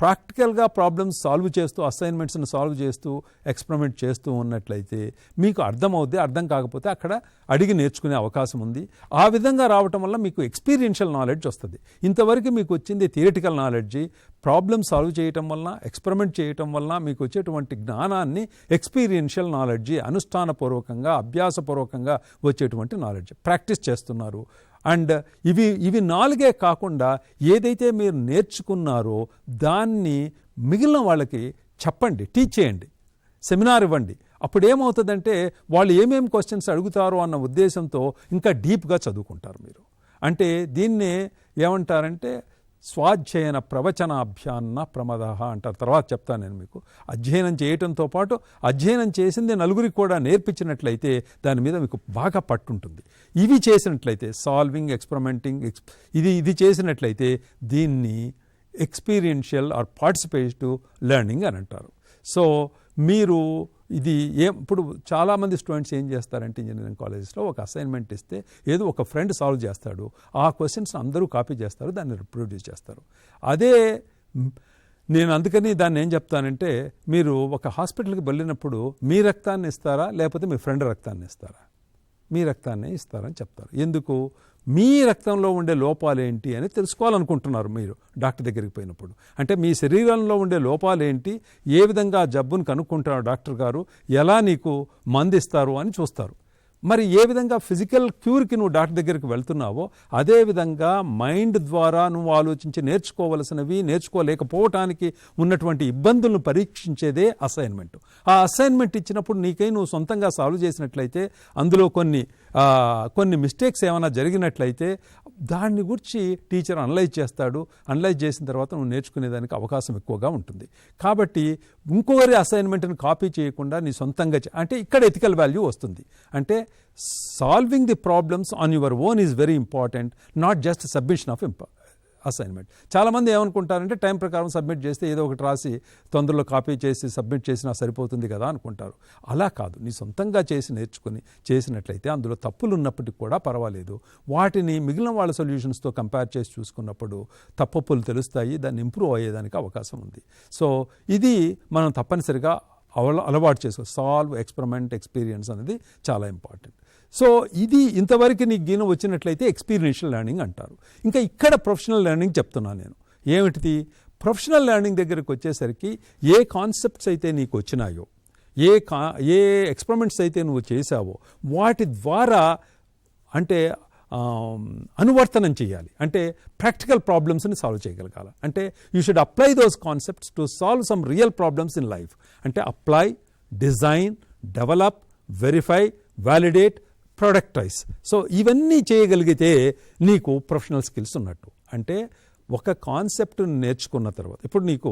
ప్రాక్టికల్గా ప్రాబ్లమ్స్ సాల్వ్ చేస్తూ అసైన్మెంట్స్ని సాల్వ్ చేస్తూ ఎక్స్పెరిమెంట్ చేస్తూ ఉన్నట్లయితే మీకు అర్థమవుద్ది. అర్థం కాకపోతే అక్కడ అడిగి నేర్చుకునే అవకాశం ఉంది. ఆ విధంగా రావటం వల్ల మీకు ఎక్స్పీరియన్షియల్ నాలెడ్జ్ వస్తుంది. ఇంతవరకు మీకు వచ్చింది థియరిటికల్ నాలెడ్జి. ప్రాబ్లమ్ సాల్వ్ చేయటం వలన, ఎక్స్పెరిమెంట్ చేయటం వలన మీకు వచ్చేటువంటి జ్ఞానాన్ని ఎక్స్పీరియన్షియల్ నాలెడ్జి, అనుష్ఠానపూర్వకంగా అభ్యాసపూర్వకంగా వచ్చేటువంటి నాలెడ్జ్ ప్రాక్టీస్ చేస్తున్నారు. అండ్ ఇవి 4 కాకుండా ఏదైతే మీరు నేర్చుకున్నారో దాన్ని మిగిలిన వాళ్ళకి చెప్పండి, టీచ్ చేయండి, సెమినార్ ఇవ్వండి. అప్పుడు ఏమవుతుందంటే వాళ్ళు ఏమేమి క్వశ్చన్స్ అడుగుతారో అన్న ఉద్దేశంతో ఇంకా డీప్గా చదువుకుంటారు మీరు. అంటే దీన్నే ఏమంటారంటే స్వాధ్యయన ప్రవచనాభ్యాన్న ప్రమద అంటారు. తర్వాత చెప్తాను నేను మీకు. అధ్యయనం చేయటంతో పాటు అధ్యయనం చేసింది నలుగురికి కూడా నేర్పించినట్లయితే దాని మీద మీకు బాగా పట్టుంటుంది. ఇవి చేసినట్లయితే సాల్వింగ్, ఎక్స్పెరిమెంటింగ్, ఇది చేసినట్లయితే దీన్ని ఎక్స్పీరియన్షియల్ ఆర్ పార్టిసిపేటివ్ లెర్నింగ్ అని అంటారు. సో మీరు ఇది ఇప్పుడు చాలామంది స్టూడెంట్స్ ఏం చేస్తారంటే ఇంజనీరింగ్ కాలేజెస్లో ఒక అసైన్మెంట్ ఇస్తే ఏదో ఒక ఫ్రెండ్ సాల్వ్ చేస్తాడు, ఆ క్వశ్చన్స్ అందరూ కాపీ చేస్తారు, దాన్ని రిప్రొడ్యూస్ చేస్తారు. అదే నేను అందుకని దాన్ని ఏం చెప్తానంటే, మీరు ఒక హాస్పిటల్కి వెళ్ళినప్పుడు మీ రక్తాన్ని ఇస్తారా లేకపోతే మీ ఫ్రెండ్ రక్తాన్ని ఇస్తారా? మీ రక్తాన్ని ఇస్తారని చెప్తారు. ఎందుకు? మీ రక్తంలో ఉండే లోపాలు ఏంటి అని తెలుసుకోవాలనుకుంటున్నారు మీరు డాక్టర్ దగ్గరికి పోయినప్పుడు. అంటే మీ శరీరంలో ఉండే లోపాలు ఏంటి, ఏ విధంగా జబ్బును కనుక్కుంటారు డాక్టర్ గారు, ఎలా నీకు మందిస్తారు అని చూస్తారు. మరి ఏ విధంగా ఫిజికల్ క్యూర్కి నువ్వు డాక్టర్ దగ్గరికి వెళ్తున్నావో అదేవిధంగా మైండ్ ద్వారా నువ్వు ఆలోచించి నేర్చుకోవలసినవి, నేర్చుకోలేకపోవటానికి ఉన్నటువంటి ఇబ్బందులను పరీక్షించేదే అసైన్మెంట్. ఆ అసైన్మెంట్ ఇచ్చినప్పుడు నీకై నువ్వు సొంతంగా సాల్వ్ చేసినట్లయితే అందులో కొన్ని మిస్టేక్స్ ఏమైనా జరిగినట్లయితే దాన్ని గురించి టీచర్ అనలైజ్ చేస్తాడు. అనలైజ్ చేసిన తర్వాత నువ్వు నేర్చుకునేదానికి అవకాశం ఎక్కువగా ఉంటుంది. కాబట్టి ఇంకొకరి అసైన్మెంట్ని కాపీ చేయకుండా నీ సొంతంగా అంటే ఇక్కడ ఎథికల్ వాల్యూ వస్తుంది. అంటే solving the problems on your own is very important, not just submission of assignment. చాలామంది ఏమనుకుంటారంటే టైం ప్రకారం సబ్మిట్ చేస్తే ఏదో ఒకటి రాసి తొందరలో కాపీ చేసి సబ్మిట్ చేసినా సరిపోతుంది కదా అనుకుంటారు. అలా కాదు, నీ సొంతంగా చేసి నేర్చుకుని చేసినట్లయితే అందులో తప్పులు ఉన్నప్పటికీ కూడా పర్వాలేదు. వాటిని మిగిలిన వాళ్ళ సొల్యూషన్స్తో కంపేర్ చేసి చూసుకున్నప్పుడు తప్పులు తెలుస్తాయి, దాన్ని ఇంప్రూవ్ అయ్యేదానికి అవకాశం ఉంది. సో ఇది మనం తప్పనిసరిగా అలవాటు చేసుకో. సాల్వ్, ఎక్స్పెరిమెంట్, ఎక్స్పీరియన్స్ అనేది చాలా ఇంపార్టెంట్. సో ఇది ఇంతవరకు నీకు గీన వచ్చినట్లయితే ఎక్స్పీరియన్షియల్ లెర్నింగ్ అంటారు. ఇంకా ఇక్కడ ప్రొఫెషనల్ లెర్నింగ్ చెప్తున్నాను నేను. ఏమిటిది? ప్రొఫెషనల్ లెర్నింగ్ దగ్గరికి వచ్చేసరికి ఏ కాన్సెప్ట్స్ అయితే నీకు వచ్చినాయో, ఏ ఎక్స్పెరిమెంట్స్ అయితే నువ్వు చేసావో వాటి ద్వారా అంటే అనువర్తనం చేయాలి. అంటే ప్రాక్టికల్ ప్రాబ్లమ్స్ని సాల్వ్ చేయగలగాలి. అంటే you should apply those concepts to solve some real problems in life. అంటే apply, design, develop, verify, validate, productize. So ఇవన్నీ చేయగలిగితే నీకు ప్రొఫెషనల్ స్కిల్స్ ఉన్నట్టు. అంటే ఒక కాన్సెప్ట్ నేర్చుకున్న తర్వాత ఇప్పుడు నీకు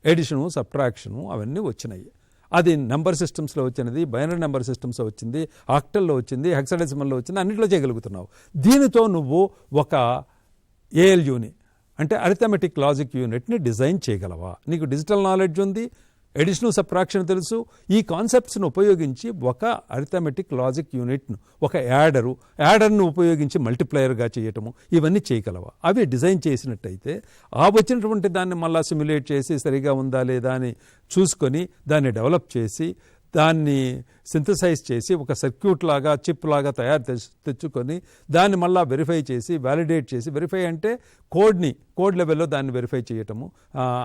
ఎడిషను, సబ్ట్రాక్షను అవన్నీ వచ్చినాయి. అది నెంబర్ సిస్టమ్స్లో వచ్చినది, బైనరీ నెంబర్ సిస్టమ్స్లో వచ్చింది, ఆక్టల్లో వచ్చింది, హెక్సాడెసిమల్లో వచ్చింది, అన్నింటిలో చేయగలుగుతున్నావు. దీనితో నువ్వు ఒక ఏఎల్యూని అంటే అరిథమెటిక్ లాజిక్ యూనిట్ని డిజైన్ చేయగలవా? నీకు డిజిటల్ నాలెడ్జ్ ఉంది, ఎడిషనల్ సబ్ట్రాక్షన్ తెలుసు. ఈ కాన్సెప్ట్స్ను ఉపయోగించి ఒక అరిథమెటిక్ లాజిక్ యూనిట్ను, ఒక యాడర్ను ఉపయోగించి మల్టిప్లయర్గా చేయటము, ఇవన్నీ చేయగలవా? అవి డిజైన్ చేసినట్టయితే ఆ వచ్చినటువంటి దాన్ని మళ్ళీ సిమ్యులేట్ చేసి సరిగా ఉందా లేదా అని చూసుకొని దాన్ని డెవలప్ చేసి దాన్ని సింథసైజ్ చేసి ఒక సర్క్యూట్ లాగా, చిప్ లాగా తెచ్చుకొని దాన్ని మళ్ళీ వెరిఫై చేసి, వ్యాలిడేట్ చేసి, వెరిఫై అంటే కోడ్ లెవెల్లో దాన్ని వెరిఫై చేయటము.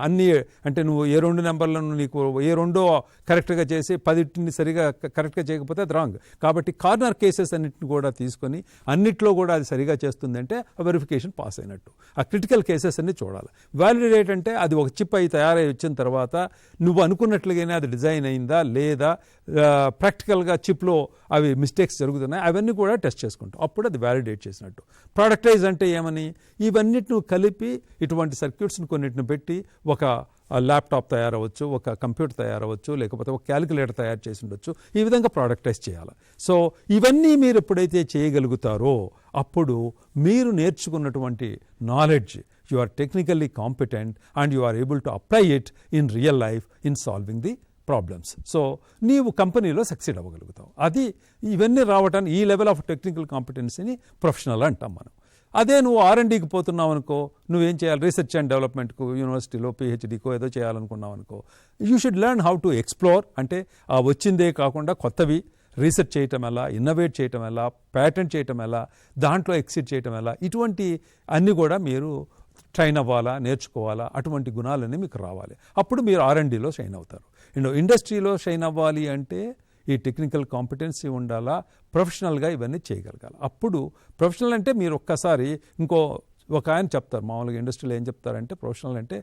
అన్నీ అంటే నువ్వు ఏ 2 నెంబర్లను నీకు ఏ 2 కరెక్ట్గా చేసి 10ని సరిగా కరెక్ట్గా చేయకపోతే అది రాంగ్. కాబట్టి కార్నర్ కేసెస్ అన్నింటిని కూడా తీసుకొని అన్నిట్లో కూడా అది సరిగా చేస్తుందంటే ఆ వెరిఫికేషన్ పాస్ అయినట్టు. ఆ క్రిటికల్ కేసెస్ అన్ని చూడాలి. వ్యాలిడేట్ అంటే అది ఒక చిప్ అయి తయారై వచ్చిన తర్వాత నువ్వు అనుకున్నట్లుగానే అది డిజైన్ అయిందా లేదా, ప్రాక్టికల్గా చిప్లో అవి మిస్టేక్స్ జరుగుతున్నాయి, అవన్నీ కూడా టెస్ట్ చేసుకుంటాం. అప్పుడు అది వ్యాలిడేట్ చేసినట్టు. ప్రొడక్టైజ్ అంటే ఏమని, ఇవన్నిటిని కలిపి ఇటువంటి సర్క్యూట్స్ని కొన్నిటిని పెట్టి ఒక ల్యాప్టాప్ తయారవచ్చు, ఒక కంప్యూటర్ తయారవచ్చు, లేకపోతే ఒక క్యాలిక్యులేటర్ తయారు చేసి ఉండొచ్చు. ఈ విధంగా ప్రొడక్టైజ్ చేయాలి. సో ఇవన్నీ మీరు ఎప్పుడైతే చేయగలుగుతారో అప్పుడు మీరు నేర్చుకున్నటువంటి knowledge, you are technically competent and you are able to apply it in real life in solving the problems. So నీవు కంపెనీలో సక్సీడ్ అవ్వగలుగుతావు. అది ఇవన్నీ రావటాన్ని ఈ లెవెల్ ఆఫ్ టెక్నికల్ కాంపిటెన్సీని ప్రొఫెషనల్ అంటాం మనం. అదే నువ్వు R&Dకి పోతున్నావు అనుకో, నువ్వేం చేయాలి, రీసెర్చ్ అండ్ డెవలప్మెంట్కు యూనివర్సిటీలో PhDకో ఏదో చేయాలనుకున్నావు అనుకో, you should learn how to explore. అంటే ఆ వచ్చిందే కాకుండా కొత్తవి రీసెర్చ్ చేయటం ఎలా, ఇన్నోవేట్ చేయటం ఎలా, ప్యాటెంట్ చేయటం ఎలా, దాంట్లో ఎక్సిట్ చేయటం ఎలా, ఇటువంటి అన్నీ కూడా మీరు ట్రైన్ అవ్వాలా, నేర్చుకోవాలా. అటువంటి గుణాలన్నీ మీకు రావాలి. అప్పుడు మీరు R&Dలో షైన్ అవుతారు. ఇండస్ట్రీలో షైన్ అవ్వాలి అంటే ఈ టెక్నికల్ కాంపిటెన్సీ ఉండాలా, ప్రొఫెషనల్గా ఇవన్నీ చేయగలగాలి. అప్పుడు ప్రొఫెషనల్ అంటే మీరు ఒక్కసారి ఒక ఆయన చెప్తారు మామూలుగా ఇండస్ట్రీలో ఏం చెప్తారంటే, ప్రొఫెషనల్ అంటే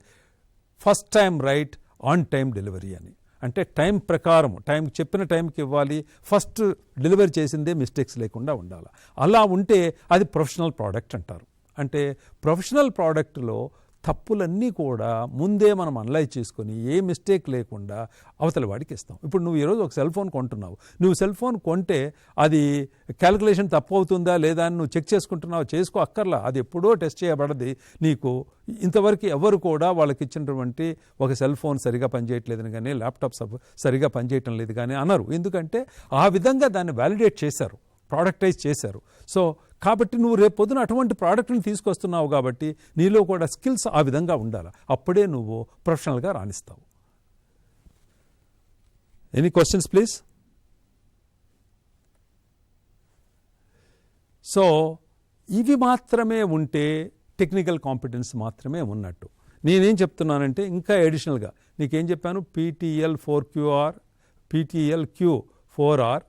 first time right on time delivery అని. అంటే టైం ప్రకారం, టైం చెప్పిన టైంకి ఇవ్వాలి, ఫస్ట్ డెలివరీ చేసిందే మిస్టేక్స్ లేకుండా ఉండాలి. అలా ఉంటే అది ప్రొఫెషనల్ ప్రోడక్ట్ అంటారు. అంటే ప్రొఫెషనల్ ప్రోడక్ట్లో తప్పులన్నీ కూడా ముందే మనం అనలైజ్ చేసుకొని ఏ మిస్టేక్ లేకుండా అవతల వాడికి ఇస్తాం. ఇప్పుడు నువ్వు ఈరోజు ఒక సెల్ ఫోన్ కొంటున్నావు, నువ్వు సెల్ ఫోన్ కొంటే అది క్యాలిక్యులేషన్ తప్పు అవుతుందా లేదా అని నువ్వు చెక్ చేసుకుంటున్నావు, చేసుకో అక్కర్లా. అది ఎప్పుడో టెస్ట్ చేయబడది. నీకు ఇంతవరకు ఎవరు కూడా వాళ్ళకి ఇచ్చినటువంటి ఒక సెల్ ఫోన్ సరిగా పనిచేయట్లేదని కానీ, ల్యాప్టాప్ సరిగా పనిచేయటం లేదు కానీ అనరు. ఎందుకంటే ఆ విధంగా దాన్ని వ్యాలిడేట్ చేశారు, ప్రోడక్టైజ్ చేశారు. సో కాబట్టి నువ్వు రేపు పొద్దున అటువంటి ప్రోడక్ట్ని తీసుకొస్తున్నావు కాబట్టి నీలో కూడా స్కిల్స్ ఆ విధంగా ఉండాలి. అప్పుడే నువ్వు ప్రొఫెషనల్గా రాణిస్తావు. Any questions please? సో ఇవి మాత్రమే ఉంటే టెక్నికల్ కాంపిటెన్స్ మాత్రమే ఉన్నట్టు. నేనేం చెప్తున్నానంటే ఇంకా అడిషనల్గా నీకేం చెప్పాను, PTL 4QR, PTL Q 4R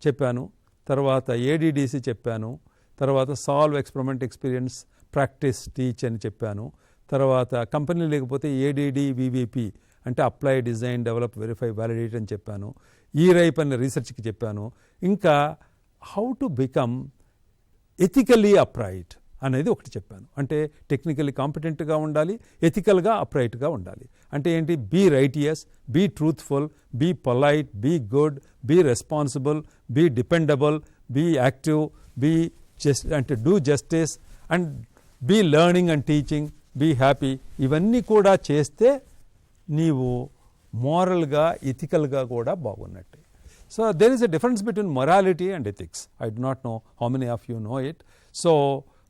చెప్పాను, తర్వాత ADDC చెప్పాను, తర్వాత solve, experiment, experience, practice, teach అని చెప్పాను. తర్వాత కంపెనీ లేకపోతే ADD VVP అంటే apply, design, develop, verify, validate అని చెప్పాను. రైప్ అని రీసెర్చ్కి చెప్పాను. ఇంకా how to become ethically upright అనేది ఒకటి చెప్పాను. అంటే టెక్నికల్లీ కాంపిటెంట్గా ఉండాలి, ఎథికల్గా అప్రైట్గా ఉండాలి. అంటే ఏంటి, be righteous, be truthful, be polite, be good, be responsible, be dependable, be active, be అంటే do justice and be learning and teaching, be happy. ఇవన్నీ కూడా చేస్తే నీవు మోరల్గా, ఎథికల్గా కూడా బాగున్నట్టే. So there is a difference between morality and ethics. I do not know how many of you know it. So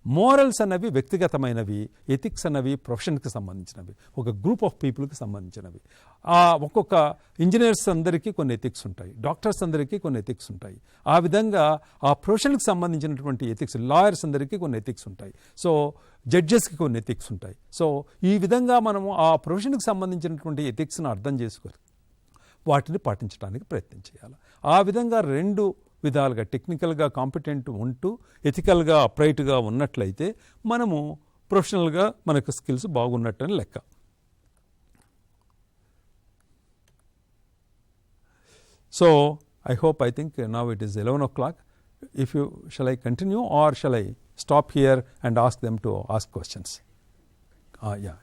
morals అన్నవి వ్యక్తిగతమైనవి, ఎథిక్స్ అన్నవి ప్రొఫెషన్కి సంబంధించినవి, ఒక గ్రూప్ ఆఫ్ పీపుల్కి సంబంధించినవి. ఒక్కొక్క ఇంజనీర్స్ అందరికీ కొన్ని ఎథిక్స్ ఉంటాయి, డాక్టర్స్ అందరికీ కొన్ని ఎథిక్స్ ఉంటాయి. ఆ విధంగా ఆ ప్రొఫెషన్కి సంబంధించినటువంటి ఎథిక్స్, లాయర్స్ అందరికీ కొన్ని ఎథిక్స్ ఉంటాయి. సో జడ్జెస్కి కొన్ని ఎథిక్స్ ఉంటాయి. సో ఈ విధంగా మనము ఆ ప్రొఫెషన్కి సంబంధించినటువంటి ఎథిక్స్ని అర్థం చేసుకొని వాటిని పాటించడానికి ప్రయత్నం చేయాలి. ఆ విధంగా రెండు విధాలుగా టెక్నికల్గా కాంపిటెంట్ ఉంటూ ఎథికల్గా అప్రైట్గా ఉన్నట్లయితే మనము ప్రొఫెషనల్గా మనకు స్కిల్స్ బాగున్నట్టని లెక్క. So I think now it is 11 o'clock. If you shall I continue or shall I stop here and ask them to ask questions? Yeah.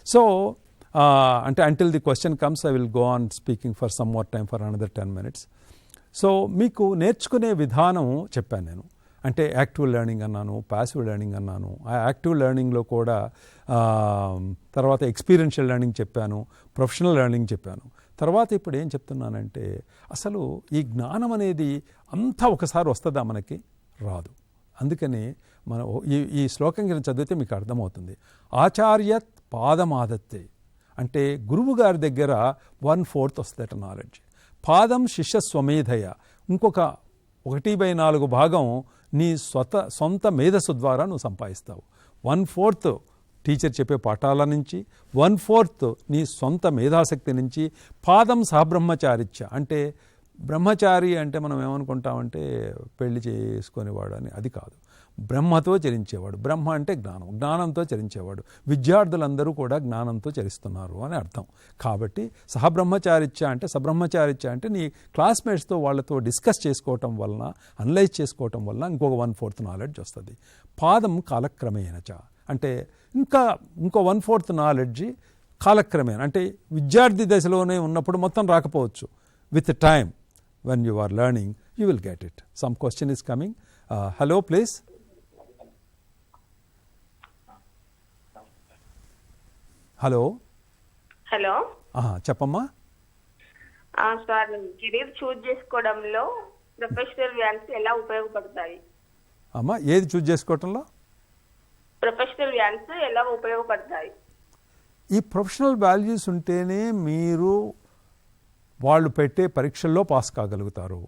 So until the question comes, I will go on speaking for some more time for another 10 minutes. So మీకు నేర్చుకునే విధానం చెప్పాను నేను. అంటే active learning అన్నాను, passive learning అన్నాను. ఆ active లెర్నింగ్లో కూడా తర్వాత ఎక్స్పీరియన్షియల్ లెర్నింగ్ చెప్పాను, ప్రొఫెషనల్ లెర్నింగ్ చెప్పాను. తర్వాత ఇప్పుడు ఏం చెప్తున్నానంటే అసలు ఈ జ్ఞానం అనేది అంతా ఒకసారి వస్తుందా మనకి? రాదు. అందుకని మనం ఈ శ్లోకం కింద చదివితే మీకు అర్థమవుతుంది. ఆచార్యత్ పాదమాదత్తే అంటే గురువు గారి దగ్గర 1/4 వస్తుందట నాలెడ్జ్. పాదం శిష్య స్వమేధయ, ఇంకొక 1/4 భాగం నీ సొంత మేధస్సు ద్వారా నువ్వు సంపాదిస్తావు. 1/4 టీచర్ చెప్పే పాఠాల నుంచి, 1/4 నీ సొంత మేధాశక్తి నుంచి. పాదం సహబ్రహ్మచారిత్య అంటే బ్రహ్మచారి అంటే మనం ఏమనుకుంటామంటే పెళ్లి చేసుకునేవాడు అని, అది కాదు. బ్రహ్మతో చరించేవాడు. బ్రహ్మ అంటే జ్ఞానం, జ్ఞానంతో చరించేవాడు. విద్యార్థులందరూ కూడా జ్ఞానంతో చరిస్తున్నారు అని అర్థం. కాబట్టి సహబ్రహ్మచారిత్య అంటే, సబ్రహ్మచారిత్య అంటే నీ క్లాస్మేట్స్తో వాళ్ళతో డిస్కస్ చేసుకోవటం వలన, అనలైజ్ చేసుకోవటం వలన ఇంకొక 1/4 నాలెడ్జ్ వస్తుంది. పాదం కాలక్రమేణచ అంటే ఇంకో 1/4 నాలెడ్జ్ కాలక్రమేణ అంటే విద్యార్థి దశలోనే ఉన్నప్పుడు మొత్తం రాకపోవచ్చు. With time when you are learning you will get it. Some question is coming. Hello please. Hello చెప్పమ్మా. సార్, కెరీర్ చూజ్ చేసుకోవడంలో ప్రొఫెషనల్ వాల్యూస్ ఎలా ఉపయోగపడతాయి? అమ్మా ఏది చూజ్ చేసుకోవటంలో ప్రొఫెషనల్ వాల్యూస్ ఎలా ఉపయోగపడతాయి? ఈ ప్రొఫెషనల్ వాల్యూస్ ఉంటేనే మీరు వాళ్ళు పెట్టే పరీక్షల్లో పాస్ కాగలుగుతారు,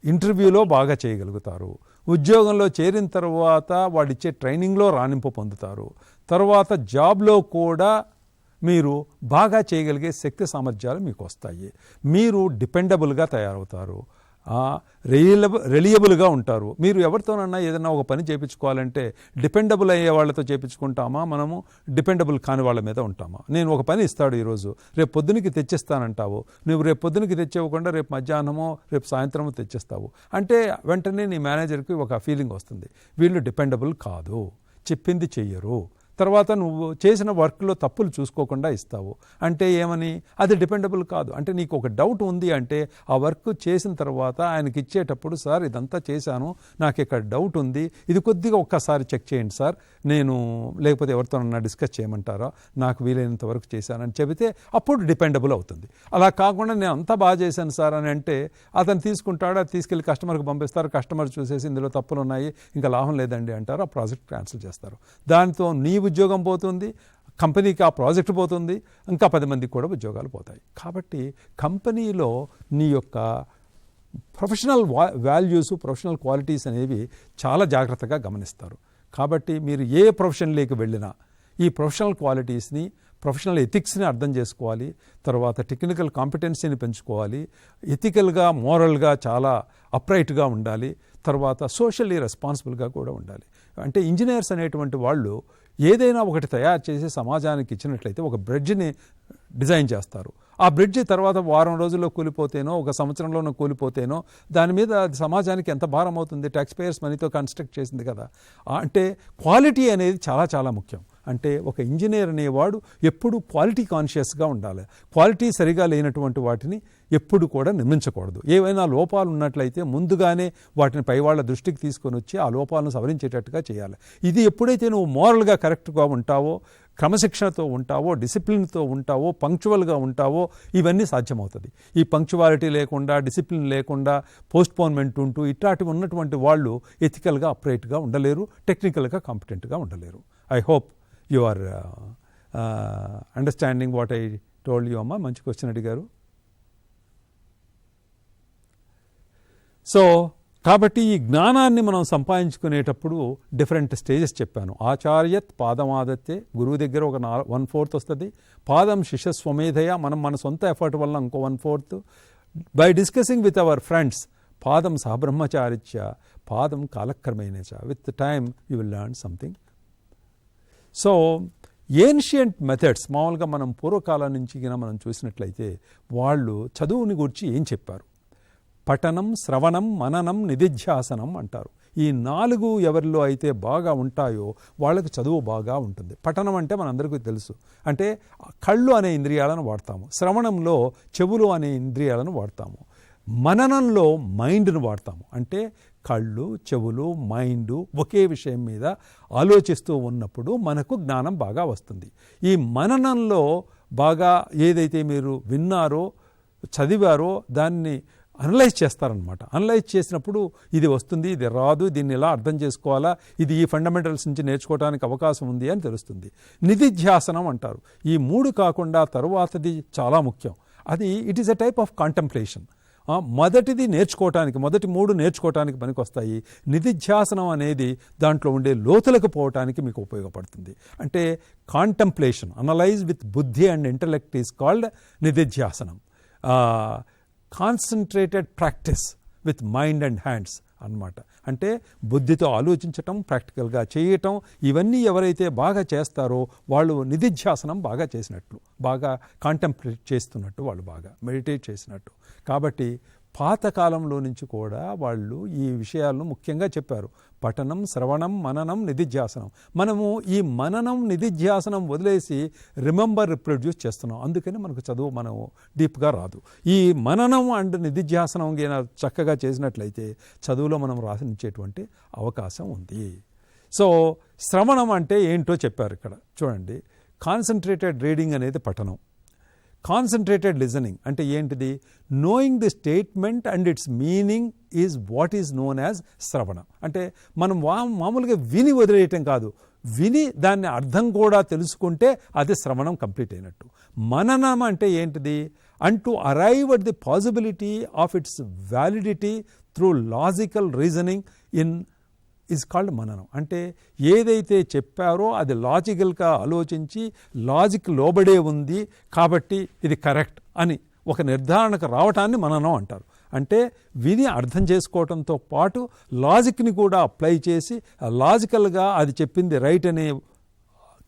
ఇంటర్వ్యూలో బాగా చేయగలుగుతారు, ఉద్యోగంలో చేరిన తర్వాత వాళ్ళు ఇచ్చే ట్రైనింగ్లో రాణింపు పొందుతారు, తర్వాత జాబ్లో కూడా మీరు బాగా చేయగలిగే శక్తి సామర్థ్యాలు మీకు వస్తాయి. మీరు డిపెండబుల్గా తయారవుతారు, రిలయబుల్గా ఉంటారు. మీరు ఎవరితోనన్నా ఏదైనా ఒక పని చేయించుకోవాలంటే డిపెండబుల్ అయ్యే వాళ్ళతో చేయించుకుంటామా, మనము డిపెండబుల్ కాని వాళ్ళ మీద ఉంటామా? నేను ఒక పని ఇస్తాడు ఈరోజు, రేపు పొద్దునకి తెచ్చిస్తానంటావు, నువ్వు రేపు పొద్దునకి తెచ్చివ్వకుండా రేపు మధ్యాహ్నమో రేపు సాయంత్రమో తెచ్చిస్తావు అంటే వెంటనే నీ మేనేజర్కి ఒక ఫీలింగ్ వస్తుంది, వీళ్ళు డిపెండబుల్ కాదు, చెప్పింది చెయ్యరు. తర్వాత నువ్వు చేసిన వర్క్లో తప్పులు చూసుకోకుండా ఇస్తావు అంటే ఏమని, అది డిపెండబుల్ కాదు. అంటే నీకు ఒక డౌట్ ఉంది అంటే ఆ వర్క్ చేసిన తర్వాత ఆయనకి ఇచ్చేటప్పుడు, సార్ ఇదంతా చేశాను, నాకు ఇక్కడ డౌట్ ఉంది, ఇది కొద్దిగా ఒక్కసారి చెక్ చేయండి సార్, నేను లేకపోతే ఎవరితోనన్నా డిస్కస్ చేయమంటారా, నాకు వీలైనంత వరకు చేశానని చెబితే అప్పుడు డిపెండబుల్ అవుతుంది. అలా కాకుండా నేను అంతా బాగా చేశాను సార్ అని అంటే అతను తీసుకుంటాడు, అది తీసుకెళ్ళి కస్టమర్కి పంపిస్తారు, కస్టమర్ చూసేసి ఇందులో తప్పులు ఉన్నాయి ఇంకా లాభం లేదండి అంటారు, ఆ ప్రాజెక్ట్ క్యాన్సిల్ చేస్తారు. దాంతో నీ ఉద్యోగం పోతుంది, కంపెనీకి ఆ ప్రాజెక్ట్ పోతుంది, ఇంకా 10 మందికి కూడా ఉద్యోగాలు పోతాయి. కాబట్టి కంపెనీలో నీ యొక్క ప్రొఫెషనల్ వాల్యూస్, ప్రొఫెషనల్ క్వాలిటీస్ అనేవి చాలా జాగ్రత్తగా గమనిస్తారు. కాబట్టి మీరు ఏ ప్రొఫెషన్లోకి వెళ్ళినా ఈ ప్రొఫెషనల్ క్వాలిటీస్ని, ప్రొఫెషనల్ ఎథిక్స్ని అర్థం చేసుకోవాలి, తర్వాత టెక్నికల్ కాంపిటెన్సీని పెంచుకోవాలి, ఎథికల్గా మోరల్గా చాలా అప్రైట్గా ఉండాలి, తర్వాత సోషల్లీ రెస్పాన్సిబుల్గా కూడా ఉండాలి. అంటే ఇంజనీర్స్ అనేటువంటి వాళ్ళు ఏదైనా ఒకటి తయారు చేసి సమాజానికి ఇచ్చినట్లయితే ఒక బ్రిడ్జ్ని డిజైన్ చేస్తారు. ఆ బ్రిడ్జి తర్వాత వారం రోజుల్లో కూలిపోతేనో, ఒక సంవత్సరంలోనో కూలిపోతేనో దాని మీద సమాజానికి ఎంత భారం అవుతుంది? ట్యాక్స్ పేయర్స్ మనీతో కన్స్ట్రక్ట్ చేసింది కదా. అంటే క్వాలిటీ అనేది చాలా చాలా ముఖ్యం. అంటే ఒక ఇంజనీర్ అనేవాడు ఎప్పుడు క్వాలిటీ కాన్షియస్గా ఉండాలి. క్వాలిటీ సరిగా లేనటువంటి వాటిని ఎప్పుడు కూడా నిర్మించకూడదు. ఏవైనా లోపాలు ఉన్నట్లయితే ముందుగానే వాటిని పై వాళ్ళ దృష్టికి తీసుకొని వచ్చి ఆ లోపాలను సవరించేటట్టుగా చేయాలి. ఇది ఎప్పుడైతే నువ్వు మోరల్గా కరెక్ట్గా ఉంటావో, క్రమశిక్షణతో ఉంటావో, డిసిప్లిన్తో ఉంటావో, పంక్చువల్గా ఉంటావో, ఇవన్నీ సాధ్యమవుతుంది. ఈ పంక్చువాలిటీ లేకుండా, డిసిప్లిన్ లేకుండా, పోస్ట్పోన్మెంట్ ఉంటూ ఇట్లాంటివి ఉన్నటువంటి వాళ్ళు ఎథికల్గా అప్రైట్గా ఉండలేరు, టెక్నికల్గా కాంపిటెంట్గా ఉండలేరు. I hope you are understanding what I told you అమ్మా. మంచి క్వశ్చన్ అడిగారు. సో కాబట్టి ఈ జ్ఞానాన్ని మనం సంపాదించుకునేటప్పుడు డిఫరెంట్ స్టేజెస్ చెప్పాను. ఆచార్యత్ పాదమాదత్తే, గురువు దగ్గర ఒక 1/4 వస్తుంది. పాదం శిష్య స్వమేధయ, మనం మన సొంత ఎఫర్ట్ వల్ల ఇంకో 1/4. By discussing with our friends, పాదం సహబ్రహ్మచారిత్య, పాదం కాలక్రమేణచ, with time you will learn something. So ancient methods, మామూలుగా మనం పూర్వకాలం నుంచి మనం చూసినట్లయితే వాళ్ళు చదువుని గురించి ఏం చెప్పారు? పఠనం, శ్రవణం, మననం, నిధిధ్యాసనం అంటారు. ఈ 4 ఎవరిలో అయితే బాగా ఉంటాయో వాళ్ళకి చదువు బాగా ఉంటుంది. పఠనం అంటే మనందరికీ తెలుసు, అంటే కళ్ళు అనే ఇంద్రియాలను వాడతాము. శ్రవణంలో చెవులు అనే ఇంద్రియాలను వాడతాము. మననంలో మైండ్ను వాడతాము. అంటే కళ్ళు, చెవులు, మైండు ఒకే విషయం మీద ఆలోచిస్తూ ఉన్నప్పుడు మనకు జ్ఞానం బాగా వస్తుంది. ఈ మననంలో బాగా ఏదైతే మీరు విన్నారో, చదివారో దాన్ని అనలైజ్ చేస్తారనమాట. అనలైజ్ చేసినప్పుడు ఇది వస్తుంది, ఇది రాదు, దీన్ని ఎలా అర్థం చేసుకోవాలా, ఇది ఈ ఫండమెంటల్స్ నుంచి నేర్చుకోవడానికి అవకాశం ఉంది అని తెలుస్తుంది. నిధిధ్యాసనం అంటారు. ఈ 3 కాకుండా తరువాతది చాలా ముఖ్యం. అది it is a type of contemplation. మొదటిది నేర్చుకోవటానికి, మొదటి 3 నేర్చుకోవటానికి పనికొస్తాయి. నిధిధ్యాసనం అనేది దాంట్లో ఉండే లోతులకు పోవటానికి మీకు ఉపయోగపడుతుంది. అంటే కాంటెంప్లేషన్, అనలైజ్ విత్ బుద్ధి అండ్ ఇంటలెక్ట్ ఈజ్ కాల్డ్ నిధిధ్యాసనం. Concentrated practice with mind and hands అన్నమాట. అంటే బుద్ధితో ఆలోచించటం, ప్రాక్టికల్గా చేయటం, ఇవన్నీ ఎవరైతే బాగా చేస్తారో వాళ్ళు నిధిధ్యాసనం బాగా చేసినట్లు, బాగా కాంటెంప్లేట్ చేస్తున్నట్టు, వాళ్ళు బాగా మెడిటేట్ చేసినట్టు. కాబట్టి పాతకాలంలో నుంచి కూడా వాళ్ళు ఈ విషయాలను ముఖ్యంగా చెప్పారు. పఠనం, శ్రవణం, మననం, నిధిధ్యాసనం. మనము ఈ మననం, నిధిధ్యాసనం వదిలేసి రిమెంబర్, రిప్రొడ్యూస్ చేస్తున్నాం. అందుకని మనకు చదువు మనం డీప్గా రాదు. ఈ మననం అండ్ నిధిధ్యాసనం చక్కగా చేసినట్లయితే చదువులో మనం రాసించేటువంటి అవకాశం ఉంది. సో శ్రవణం అంటే ఏంటో చెప్పారు ఇక్కడ చూడండి. కాన్సన్ట్రేటెడ్ రీడింగ్ అనేది పఠనం. కాన్సన్ట్రేటెడ్ లిజనింగ్ అంటే ఏంటిది? Knowing the statement and it's meaning is what is known as శ్రవణం. అంటే మనం మామూలుగా విని వదిలేయటం కాదు, విని దాన్ని అర్థం కూడా తెలుసుకుంటే అది శ్రవణం కంప్లీట్ అయినట్టు. మననం అంటే ఏంటిది? And to arrive at the possibility of it's validity through logical reasoning in is called మననం. అంటే ఏదైతే చెప్పారో అది లాజికల్గా ఆలోచించి, లాజిక్ లోబడే ఉంది కాబట్టి ఇది కరెక్ట్ అని ఒక నిర్ధారణకు రావటాన్ని మననం అంటారు. అంటే విని అర్థం చేసుకోవడంతో పాటు లాజిక్ని కూడా అప్లై చేసి లాజికల్గా అది చెప్పింది రైట్ అనే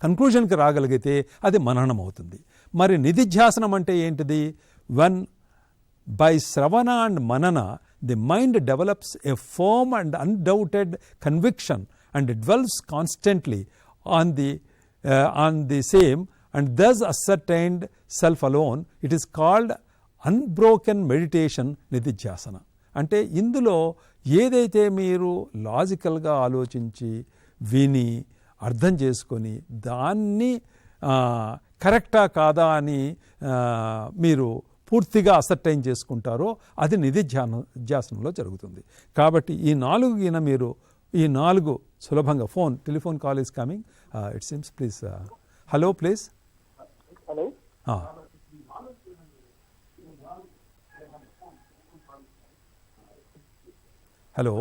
కన్క్లూజన్కి రాగలిగితే అది మననం అవుతుంది. మరి నిధిధ్యాసనం అంటే ఏంటిది? వన్ బై శ్రవణ అండ్ మనన the mind develops a firm and undoubted conviction and dwells constantly on the same and thus ascertained self alone. It is called unbroken meditation, nididhyasana. అంటే ఇందులో ఏదైతే మీరు లాజికల్గా ఆలోచించి విని అర్థం చేసుకొని దాన్ని కరెక్టా కాదా అని మీరు పూర్తిగా అసర్టైన్ చేసుకుంటారో అది నిధిధ్యాసనంలో జరుగుతుంది. కాబట్టి ఈ 4 మీరు ఈ 4 సులభంగా telephone call is coming. It seems please. Hello please. Hello. Hello.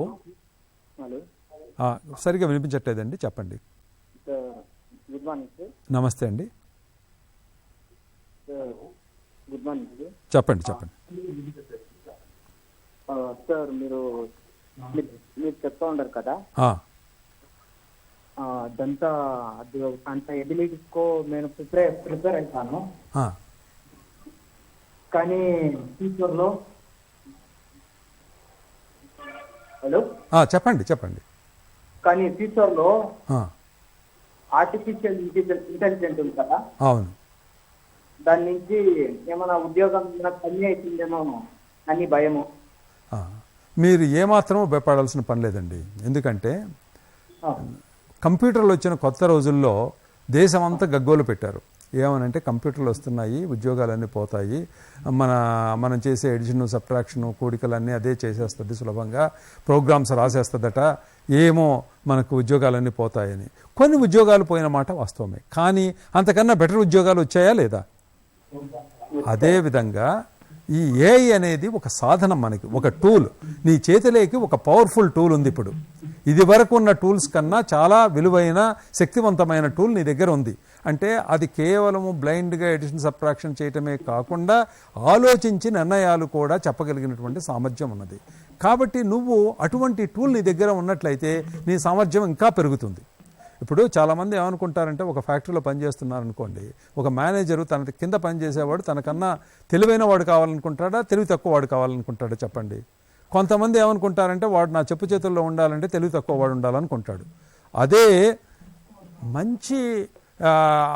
సరిగా వినిపించట్లేదండి, చెప్పండి. Good morning sir. నమస్తే అండి. Good morning sir. చెప్పండి. సార్ మీరు చెప్తా ఉంటారు కదా, అదంతా అంత ఎబిలిటీస్కో నేను ప్రిపేర్ అవుతాను. కానీ ఫ్యూచర్లో చెప్పండి. కానీ ఫ్యూచర్లో ఆర్టిఫిషియల్ ఇంటెలిజెంట్ ఉంది కదా, అవును, దాని నుంచి ఏమైనా ఉద్యోగం పని అవుతుందేమో అని భయము. మీరు ఏమాత్రమూ భయపడాల్సిన పని లేదండి. ఎందుకంటే కంప్యూటర్లు వచ్చిన కొత్త రోజుల్లో దేశం అంతా గగ్గోలు పెట్టారు. ఏమనంటే కంప్యూటర్లు వస్తున్నాయి, ఉద్యోగాలన్నీ పోతాయి, మనం చేసే ఎడిషన్, సబ్ట్రాక్షన్, కూడికలన్నీ అదే చేసేస్తుంది, సులభంగా ప్రోగ్రామ్స్ రాసేస్తుందట, ఏమో మనకు ఉద్యోగాలన్నీ పోతాయని. కొన్ని ఉద్యోగాలు పోయిన మాట వాస్తవమే, కానీ అంతకన్నా బెటర్ ఉద్యోగాలు వచ్చాయా లేదా? అదేవిధంగా ఈ ఏఐ అనేది ఒక సాధనం, మనకి ఒక టూల్, నీ చేతిలోకి ఒక పవర్ఫుల్ టూల్ ఉంది. ఇప్పుడు ఇది వరకు ఉన్న టూల్స్ కన్నా చాలా విలువైన, శక్తివంతమైన టూల్ నీ దగ్గర ఉంది. అంటే అది కేవలము బ్లైండ్గా ఎడిషన్, సబ్ట్రాక్షన్ చేయటమే కాకుండా ఆలోచించి నిర్ణయాలు కూడా చెప్పగలిగినటువంటి సామర్థ్యం ఉన్నది. కాబట్టి నువ్వు అటువంటి టూల్ నీ దగ్గర ఉన్నట్లయితే నీ సామర్థ్యం ఇంకా పెరుగుతుంది. ఇప్పుడు చాలామంది ఏమనుకుంటారంటే, ఒక ఫ్యాక్టరీలో పనిచేస్తున్నారు అనుకోండి, ఒక మేనేజరు తన కింద పనిచేసేవాడు తనకన్నా తెలివైన వాడు కావాలనుకుంటాడా, తెలివి తక్కువ వాడు కావాలనుకుంటాడా చెప్పండి? కొంతమంది ఏమనుకుంటారంటే, వాడు నా చెప్పు చేతుల్లో ఉండాలంటే తెలివి తక్కువ వాడు ఉండాలనుకుంటాడు. అదే మంచి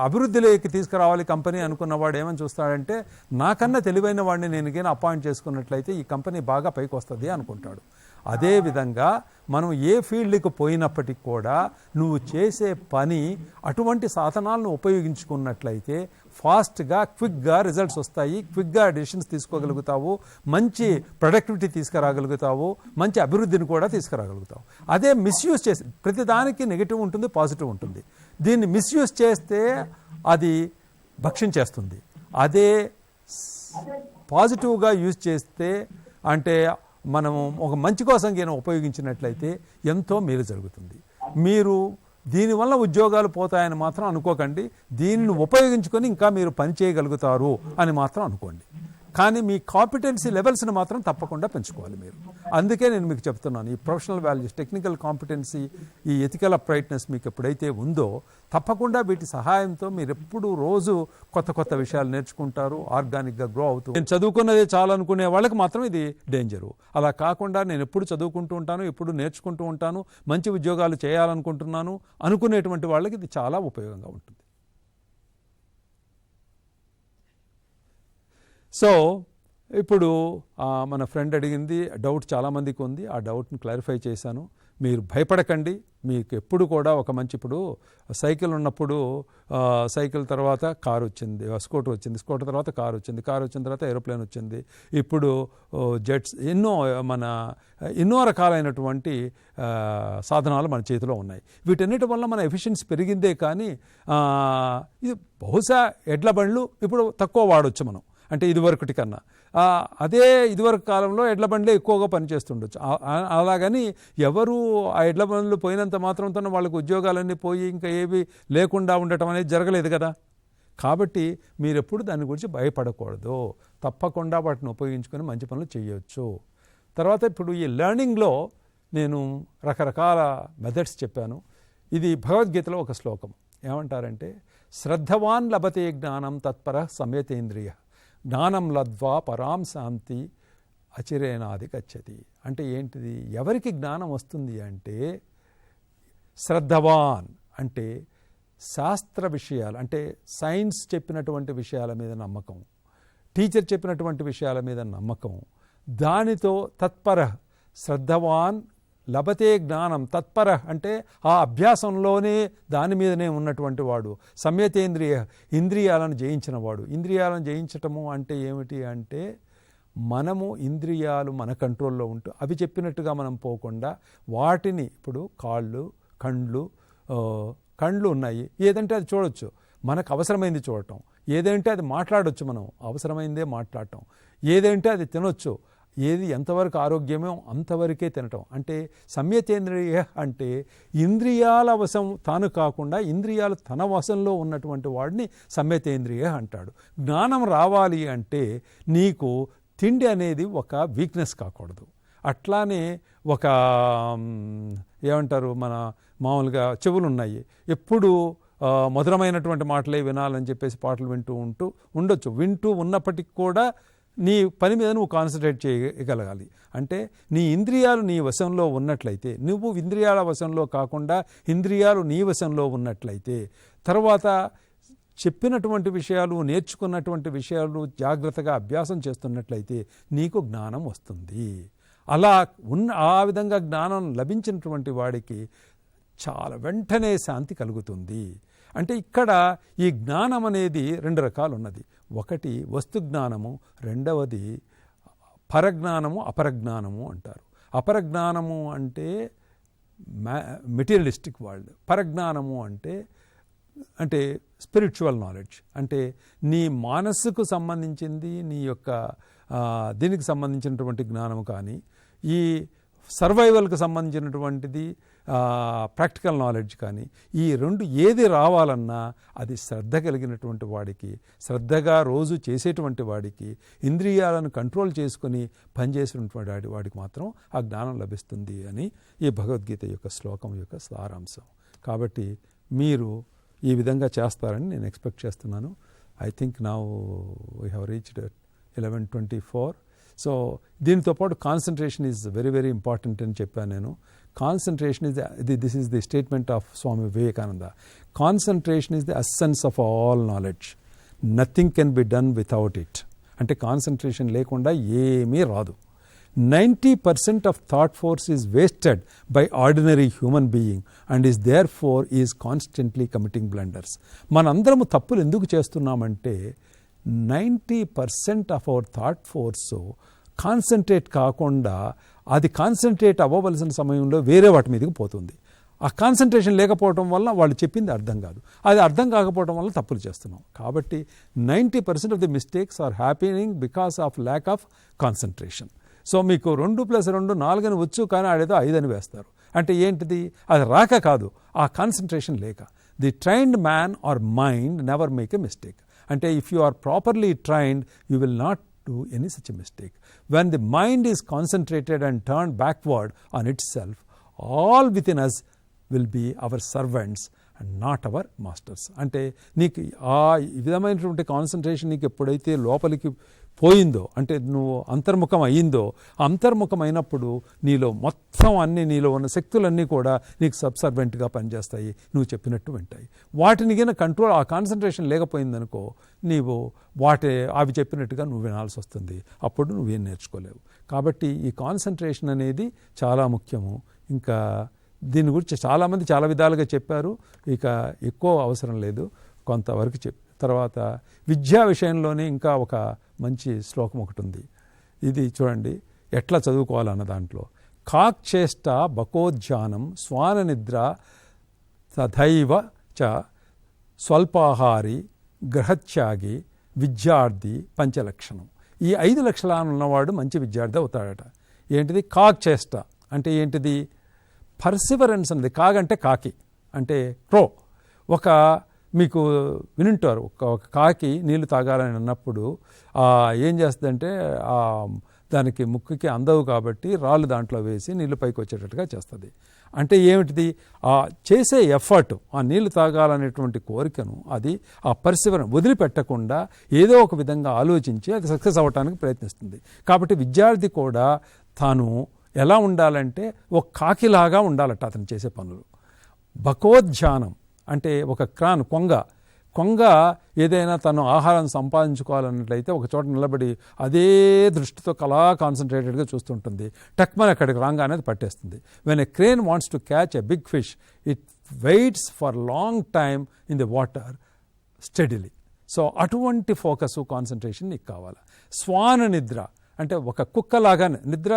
అభివృద్ధిలోకి తీసుకురావాలి కంపెనీ అనుకున్నవాడు ఏమని చూస్తాడంటే, నాకన్నా తెలివైన వాడిని నేను అపాయింట్ చేసుకున్నట్లయితే ఈ కంపెనీ బాగా పైకి వస్తుంది అనుకుంటాడు. అదేవిధంగా మనం ఏ ఫీల్డ్కి పోయినప్పటికి కూడా నువ్వు చేసే పని అటువంటి సాధనాలను ఉపయోగించుకున్నట్లయితే ఫాస్ట్గా, క్విక్గా రిజల్ట్స్ వస్తాయి, క్విక్గా డెసిషన్స్ తీసుకోగలుగుతావు, మంచి ప్రొడక్టివిటీ తీసుకురాగలుగుతావు, మంచి అభివృద్ధిని కూడా తీసుకురాగలుగుతావు. అదే మిస్యూజ్ చేసి, ప్రతిదానికి నెగిటివ్ ఉంటుంది, పాజిటివ్ ఉంటుంది. దీన్ని మిస్యూజ్ చేస్తే అది భక్షించేస్తుంది. అదే పాజిటివ్గా యూజ్ చేస్తే, అంటే మనము ఒక మంచి కోసం ఉపయోగించినట్లయితే ఎంతో మేలు జరుగుతుంది. మీరు దీనివల్ల ఉద్యోగాలు పోతాయని మాత్రం అనుకోకండి. దీనిని ఉపయోగించుకొని ఇంకా మీరు పని చేయగలుగుతారు అని మాత్రం అనుకోండి. కానీ మీ కాంపిటెన్సీ లెవెల్స్ని మాత్రం తప్పకుండా పెంచుకోవాలి మీరు. అందుకే నేను మీకు చెప్తున్నాను, ఈ ప్రొఫెషనల్ వాల్యూస్, టెక్నికల్ కాంపిటెన్సీ, ఈ ఎథికల్ అప్రైట్నెస్ మీకు ఎప్పుడైతే ఉందో తప్పకుండా వీటి సహాయంతో మీరు ఎప్పుడు రోజు కొత్త కొత్త విషయాలు నేర్చుకుంటారు, ఆర్గానిక్గా గ్రో అవుతూ. నేను చదువుకున్నదే చాలా అనుకునే వాళ్ళకి మాత్రం ఇది డేంజరు. అలా కాకుండా నేను ఎప్పుడు చదువుకుంటూ ఉంటాను, ఎప్పుడు నేర్చుకుంటూ ఉంటాను, మంచి ఉద్యోగాలు చేయాలనుకుంటున్నాను అనుకునేటువంటి వాళ్ళకి ఇది చాలా ఉపయోగంగా ఉంటుంది. సో ఇప్పుడు మన ఫ్రెండ్ అడిగింది డౌట్ చాలామందికి ఉంది, ఆ డౌట్ని క్లారిఫై చేశాను. మీరు భయపడకండి, మీకు ఎప్పుడు కూడా ఒక మంచి, ఇప్పుడు సైకిల్ ఉన్నప్పుడు సైకిల్ తర్వాత కారు వచ్చింది, స్కూటర్ వచ్చింది, స్కూటర్ తర్వాత కారు వచ్చింది, కారు వచ్చిన తర్వాత ఏరోప్లేన్ వచ్చింది, ఇప్పుడు జెట్స్, ఎన్నో రకాలైనటువంటి సాధనాలు మన చేతిలో ఉన్నాయి. వీటన్నిటి వల్ల మన ఎఫిషియన్సీ పెరిగిందే కానీ ఇది బహుశా ఎడ్ల బండ్లు ఇప్పుడు తక్కువ వాడవచ్చు మనం, అంటే ఇదివరకటి కన్నా. అదే ఇదివరకు కాలంలో ఎడ్ల బండ్లే ఎక్కువగా పనిచేస్తుండొచ్చు. అలాగని ఎవరు ఆ ఎడ్ల బండ్లు పోయినంత మాత్రంతో వాళ్ళకి ఉద్యోగాలన్నీ పోయి ఇంకా ఏవి లేకుండా ఉండటం అనేది జరగలేదు కదా. కాబట్టి మీరు ఎప్పుడు దాని గురించి భయపడకూడదు, తప్పకుండా వాటిని ఉపయోగించుకొని మంచి పనులు చేయొచ్చు. తర్వాత ఇప్పుడు ఈ లెర్నింగ్లో నేను రకరకాల మెథడ్స్ చెప్పాను. ఇది భగవద్గీతలో ఒక శ్లోకం. ఏమంటారంటే, శ్రద్ధవాన్ లభతే జ్ఞానం తత్పర సంయతేంద్రియ జ్ఞానం లద్వా పరాం శాంతి అచిరేనాది గచ్చతి. అంటే ఏంటిది? ఎవరికి జ్ఞానం వస్తుంది అంటే, శ్రద్ధవాన్ అంటే శాస్త్ర విషయాలు, అంటే సైన్స్ చెప్పినటువంటి విషయాల మీద నమ్మకం, టీచర్ చెప్పినటువంటి విషయాల మీద నమ్మకం, దానితో తత్పర, శ్రద్ధవాన్ లభతే జ్ఞానం, తత్పర అంటే ఆ అభ్యాసంలోనే దాని మీదనే ఉన్నటువంటి వాడు, సంయతేంద్రియ ఇంద్రియాలను జయించిన వాడు. ఇంద్రియాలను జయించటము అంటే ఏమిటి అంటే, మనము ఇంద్రియాలు మన కంట్రోల్లో ఉంటూ అవి చెప్పినట్టుగా మనం పోకుండా వాటిని, ఇప్పుడు కాళ్ళు, కండ్లు ఉన్నాయి, ఏదంటే అది చూడొచ్చు, మనకు అవసరమైంది చూడటం, ఏదంటే అది మాట్లాడొచ్చు, మనం అవసరమైందే మాట్లాడటం, ఏదంటే అది తినొచ్చు, ఏది ఎంతవరకు ఆరోగ్యమో అంతవరకే తినటం. అంటే సంయతేంద్రియ అంటే ఇంద్రియాల వశం తాను కాకుండా ఇంద్రియాలు తన వశంలో ఉన్నటువంటి వాడిని సంయతేంద్రియ అంటాడు. జ్ఞానం రావాలి అంటే నీకు తిండి అనేది ఒక వీక్నెస్ కాకూడదు. అట్లానే ఒక ఏమంటారు, మన మామూలుగా చెవులు ఉన్నాయి, ఎప్పుడు మధురమైనటువంటి మాటలే వినాలని చెప్పేసి పాటలు వింటూ ఉన్నప్పటికీ కూడా నీ పని మీద నువ్వు కాన్సన్ట్రేట్ చేయగలగాలి. అంటే నీ ఇంద్రియాలు నీ వశంలో ఉన్నట్లయితే, నువ్వు ఇంద్రియాల వశంలో కాకుండా ఇంద్రియాలు నీ వశంలో ఉన్నట్లయితే, తర్వాత చెప్పినటువంటి విషయాలు, నేర్చుకున్నటువంటి విషయాలు జాగ్రత్తగా అభ్యాసం చేస్తున్నట్లయితే నీకు జ్ఞానం వస్తుంది. అలా ఆ విధంగా జ్ఞానం లభించినటువంటి వాడికి చాలా వెంటనే శాంతి కలుగుతుంది. అంటే ఇక్కడ ఈ జ్ఞానం అనేది రెండు రకాలు ఉన్నది. ఒకటి వస్తు జ్ఞానము, రెండవది పరజ్ఞానము, అపరజ్ఞానము అంటారు. అపరజ్ఞానము అంటే మెటీరియలిస్టిక్ వరల్డ్, పరజ్ఞానము అంటే స్పిరిచువల్ నాలెడ్జ్, అంటే నీ మనస్సుకు సంబంధించింది, నీ యొక్క దీనికి సంబంధించినటువంటి జ్ఞానము. కానీ ఈ సర్వైవల్కి సంబంధించినటువంటిది ప్రాక్టికల్ నాలెడ్జ్ కానీ, ఈ రెండు ఏది రావాలన్నా అది శ్రద్ధ కలిగినటువంటి వాడికి, శ్రద్ధగా రోజు చేసేటువంటి వాడికి, ఇంద్రియాలను కంట్రోల్ చేసుకుని పనిచేసినటువంటి వాడికి మాత్రం ఆ జ్ఞానం లభిస్తుంది అని ఈ భగవద్గీత యొక్క శ్లోకం యొక్క సారాంశం. కాబట్టి మీరు ఈ విధంగా చేస్తారని నేను ఎక్స్పెక్ట్ చేస్తున్నాను. I think now we have reached 11:24. So దీనితో పాటు concentration is very very important అని చెప్పాను నేను. Concentration this is the statement of Swami Vivekananda. Concentration is the essence of all knowledge. Nothing can be done without it. అంటే concentration లేకుండా ఏమీ రాదు. 90% of thought force is wasted by ordinary human being and is therefore is constantly committing blunders. మనందరము తప్పులు ఎందుకు చేస్తున్నామంటే 90% of our thought force concentrate కాకుండా, అది కాన్సన్ట్రేట్ అవ్వవలసిన సమయంలో వేరే వాటి మీదకి పోతుంది. ఆ కాన్సన్ట్రేషన్ లేకపోవడం వల్ల వాళ్ళు చెప్పింది అర్థం కాదు, అది అర్థం కాకపోవడం వల్ల తప్పులు చేస్తున్నాం. కాబట్టి 90% of the mistakes are happening because of lack of concentration. So మీకు 2+2 4 అని వచ్చు, కానీ ఆడేదో 5 అని వేస్తారు. అంటే ఏంటిది? అది రాక కాదు, ఆ కాన్సన్ట్రేషన్ లేక. The trained man or mind never make a mistake. అంటే if you are properly trained you will not do any such a mistake. When the mind is concentrated and turned backward on itself, all within us will be our servants and not our masters. అంటే నీకు ఆ విధమైనటువంటి concentration నీకు ఎప్పుడైతే లోపలికి పోయిందో, అంటే నువ్వు అంతర్ముఖం అయ్యిందో, అంతర్ముఖమైనప్పుడు నీలో మొత్తం అన్ని, నీలో ఉన్న శక్తులన్నీ కూడా నీకు సబ్సర్వెంట్గా పనిచేస్తాయి, నువ్వు చెప్పినట్టు వింటాయి. వాటిని గిన కంట్రోల్, ఆ కాన్సన్ట్రేషన్ లేకపోయిందనుకో నీవు అవి చెప్పినట్టుగా నువ్వు వినాల్సి వస్తుంది, అప్పుడు నువ్వేం నేర్చుకోలేవు. కాబట్టి ఈ కాన్సన్ట్రేషన్ అనేది చాలా ముఖ్యము. ఇంకా దీని గురించి చాలామంది చాలా విధాలుగా చెప్పారు, ఇక ఎక్కువ అవసరం లేదు, కొంతవరకు తర్వాత విద్యా విషయంలోనే ఇంకా ఒక మంచి శ్లోకం ఒకటి ఉంది. ఇది చూడండి ఎట్లా చదువుకోవాలన్న దాంట్లో, కాక్చేష్ట బకోజ్జానం శ్వాన నిద్ర తథైవ చ స్వల్పాహారి గృహత్యాగి విద్యార్థి పంచలక్షణం. ఈ 5 లక్షణాలు ఉన్నవాడు మంచి విద్యార్థి అవుతాడట. ఏంటిది? కాక్చేష్ట అంటే ఏంటిది? పర్సివరెన్స్ అనేది. కాగంటే కాకి, అంటే క్రో. మీకు వినుంటారు, ఒక కాకి నీళ్లు తాగాలని అన్నప్పుడు ఏం చేస్తుందంటే దానికి ముక్కుకి అందవు కాబట్టి రాళ్ళు దాంట్లో వేసి నీళ్లు పైకి వచ్చేటట్టుగా చేస్తుంది. అంటే ఏమిటిది? చేసే ఎఫర్ట్, ఆ నీళ్లు తాగాలనేటువంటి కోరికను అది ఆ పర్సివరెన్స్ వదిలిపెట్టకుండా ఏదో ఒక విధంగా ఆలోచించి అది సక్సెస్ అవ్వడానికి ప్రయత్నిస్తుంది. కాబట్టి విద్యార్థి కూడా తాను ఎలా ఉండాలంటే ఒక కాకిలాగా ఉండాలట అతను చేసే పనులు. బకోధ్యానం అంటే ఒక కొంగ ఏదైనా తను ఆహారం సంపాదించుకోవాలన్నట్లయితే ఒక చోట నిలబడి అదే దృష్టితో కలా కాన్సన్ట్రేటెడ్గా చూస్తుంటుంది. టక్మన్ అక్కడికి రాగానే అది పట్టేస్తుంది. When a crane wants to catch a big fish, it waits for long time in the water steadily. So అటువంటి ఫోకస్, కాన్సన్ట్రేషన్ నీకు కావాలి. శ్వాన నిద్ర అంటే ఒక కుక్కలాగా నిద్ర,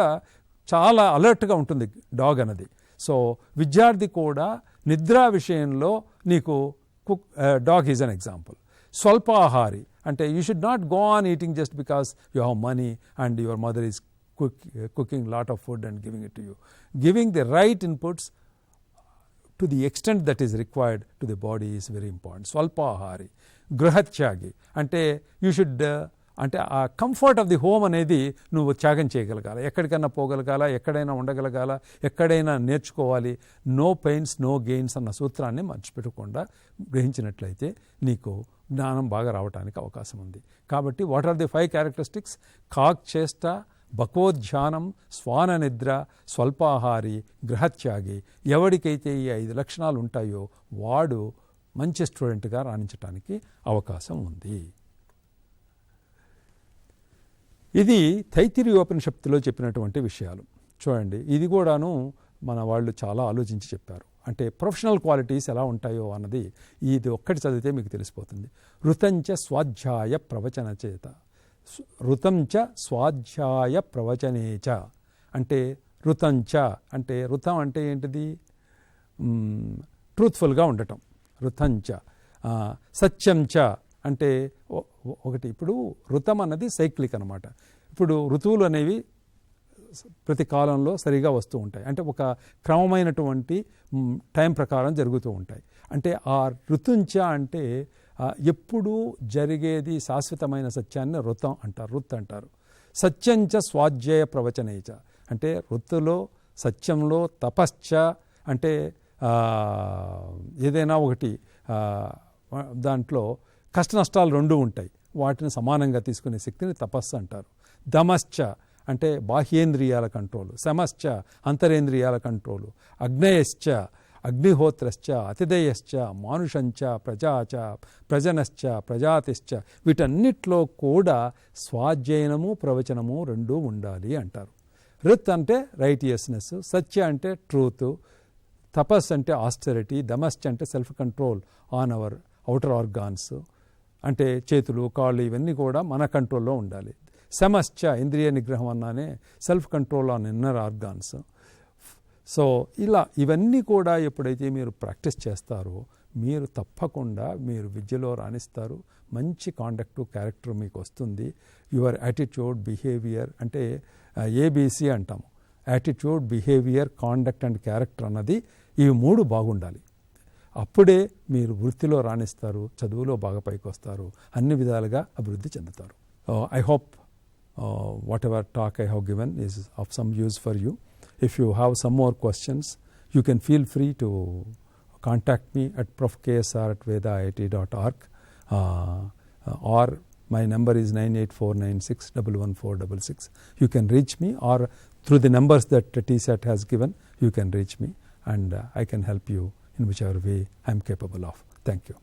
చాలా అలర్ట్గా ఉంటుంది డాగ్ అన్నది. సో విద్యార్థి కూడా నిద్ర విషయంలో నీకు డాగ్ ఈజ్ అన్ ఎగ్జాంపుల్. స్వల్పాహారి అంటే you should not go on eating just because you have money and your mother is cooking lot of food and giving it to you. Giving the right inputs to the extent that is required to the body is very important. Swalpahari. Gruhatyagi అంటే you should అంటే ఆ comfort of the home అనేది నువ్వు త్యాగం చేయగలగాల, ఎక్కడికైనా పోగలగాల, ఎక్కడైనా ఉండగలగాల, ఎక్కడైనా నేర్చుకోవాలి. నో పెయిన్స్ నో గెయిన్స్ అన్న సూత్రాన్ని మర్చిపెట్టకుండా గ్రహించినట్లయితే నీకు జ్ఞానం బాగా రావడానికి అవకాశం ఉంది. కాబట్టి వాట్ ఆర్ ది 5 క్యారెక్టరిస్టిక్స్? కాక్చేష్ట, బకోధ్యానం, శ్వాన నిద్ర, స్వల్పాహారి, గృహత్యాగి. ఎవడికైతే ఈ 5 లక్షణాలు ఉంటాయో వాడు మంచి స్టూడెంట్గా రాణించడానికి అవకాశం ఉంది. ఇది తైత్తిరీయోపనిషత్తులో చెప్పినటువంటి విషయాలు. చూడండి, ఇది కూడాను మన వాళ్ళు చాలా ఆలోచించి చెప్పారు. అంటే ప్రొఫెషనల్ క్వాలిటీస్ ఎలా ఉంటాయో అన్నది ఇది ఒక్కటి చదివితే మీకు తెలిసిపోతుంది. ఋతంచ స్వాధ్యాయ ప్రవచనచేత, ఋతంచ స్వాధ్యాయ ప్రవచనేచ అంటే ఋతంచ అంటే ఋతం అంటే ఏంటిది? ట్రూత్ఫుల్గా ఉండటం. ఋతంచ. సత్యంచ అంటే ఒకటి. ఇప్పుడు ఋతం అన్నది సైక్లిక్ అనమాట. ఇప్పుడు ఋతువులు అనేవి ప్రతి కాలంలో సరిగా వస్తూ ఉంటాయి. అంటే ఒక క్రమమైనటువంటి టైం ప్రకారం జరుగుతూ ఉంటాయి. అంటే ఆ ఋతుంచ అంటే ఎప్పుడూ జరిగేది శాశ్వతమైన సత్యాన్ని ఋతం అంటారు, ఋత్ అంటారు. సత్యంచ స్వాధ్యాయ ప్రవచనేచ అంటే ఋతులో సత్యంలో, తపశ్చ అంటే ఏదైనా ఒకటి దాంట్లో కష్ట నష్టాలు 2 ఉంటాయి, వాటిని సమానంగా తీసుకునే శక్తిని తపస్సు అంటారు. దమశ్చ అంటే బాహ్యేంద్రియాల కంట్రోలు, సమశ్చ అంతరేంద్రియాల కంట్రోలు, అగ్నయశ్చ అగ్నిహోత్రశ్చ అతిథయశ్చ మానుషంచ ప్రజాచ ప్రజనశ్చ ప్రజాతిశ్చ. వీటన్నిటిలో కూడా స్వాధ్యయనము ప్రవచనము 2 ఉండాలి అంటారు. ఋత్ అంటే రైటియస్నెస్, సత్య అంటే ట్రూత్, తపస్సు అంటే ఆస్టెరిటీ, దమశ్చ అంటే self control on hour outer organs అంటే చేతులు కాళ్ళు ఇవన్నీ కూడా మన కంట్రోల్లో ఉండాలి. సమశ్చ ఇంద్రియ నిగ్రహం అన్నానే self control on inner organs. So ఇలా ఇవన్నీ కూడా ఎప్పుడైతే మీరు ప్రాక్టీస్ చేస్తారో మీరు తప్పకుండా మీరు విద్యలో రాణిస్తారు. మంచి కాండక్ట్ క్యారెక్టర్ మీకు వస్తుంది. యువర్ యాటిట్యూడ్ బిహేవియర్ అంటే ABC అంటాము. Attitude behaviour conduct and character అన్నది ఇవి 3 బాగుండాలి. అప్పుడే మీరు వృత్తిలో రాణిస్తారు, చదువులో బాగా పైకి వస్తారు, అన్ని విధాలుగా అభివృద్ధి చెందుతారు. I hope whatever talk I have given is of some use for you. If you have some more questions, you can feel free to contact me at profksr@vedaiit.org, or my number is 98496111466. You can reach me, or through the numbers that TSAT has given, you can reach me, and I can help you in whichever way I am capable of. Thank you.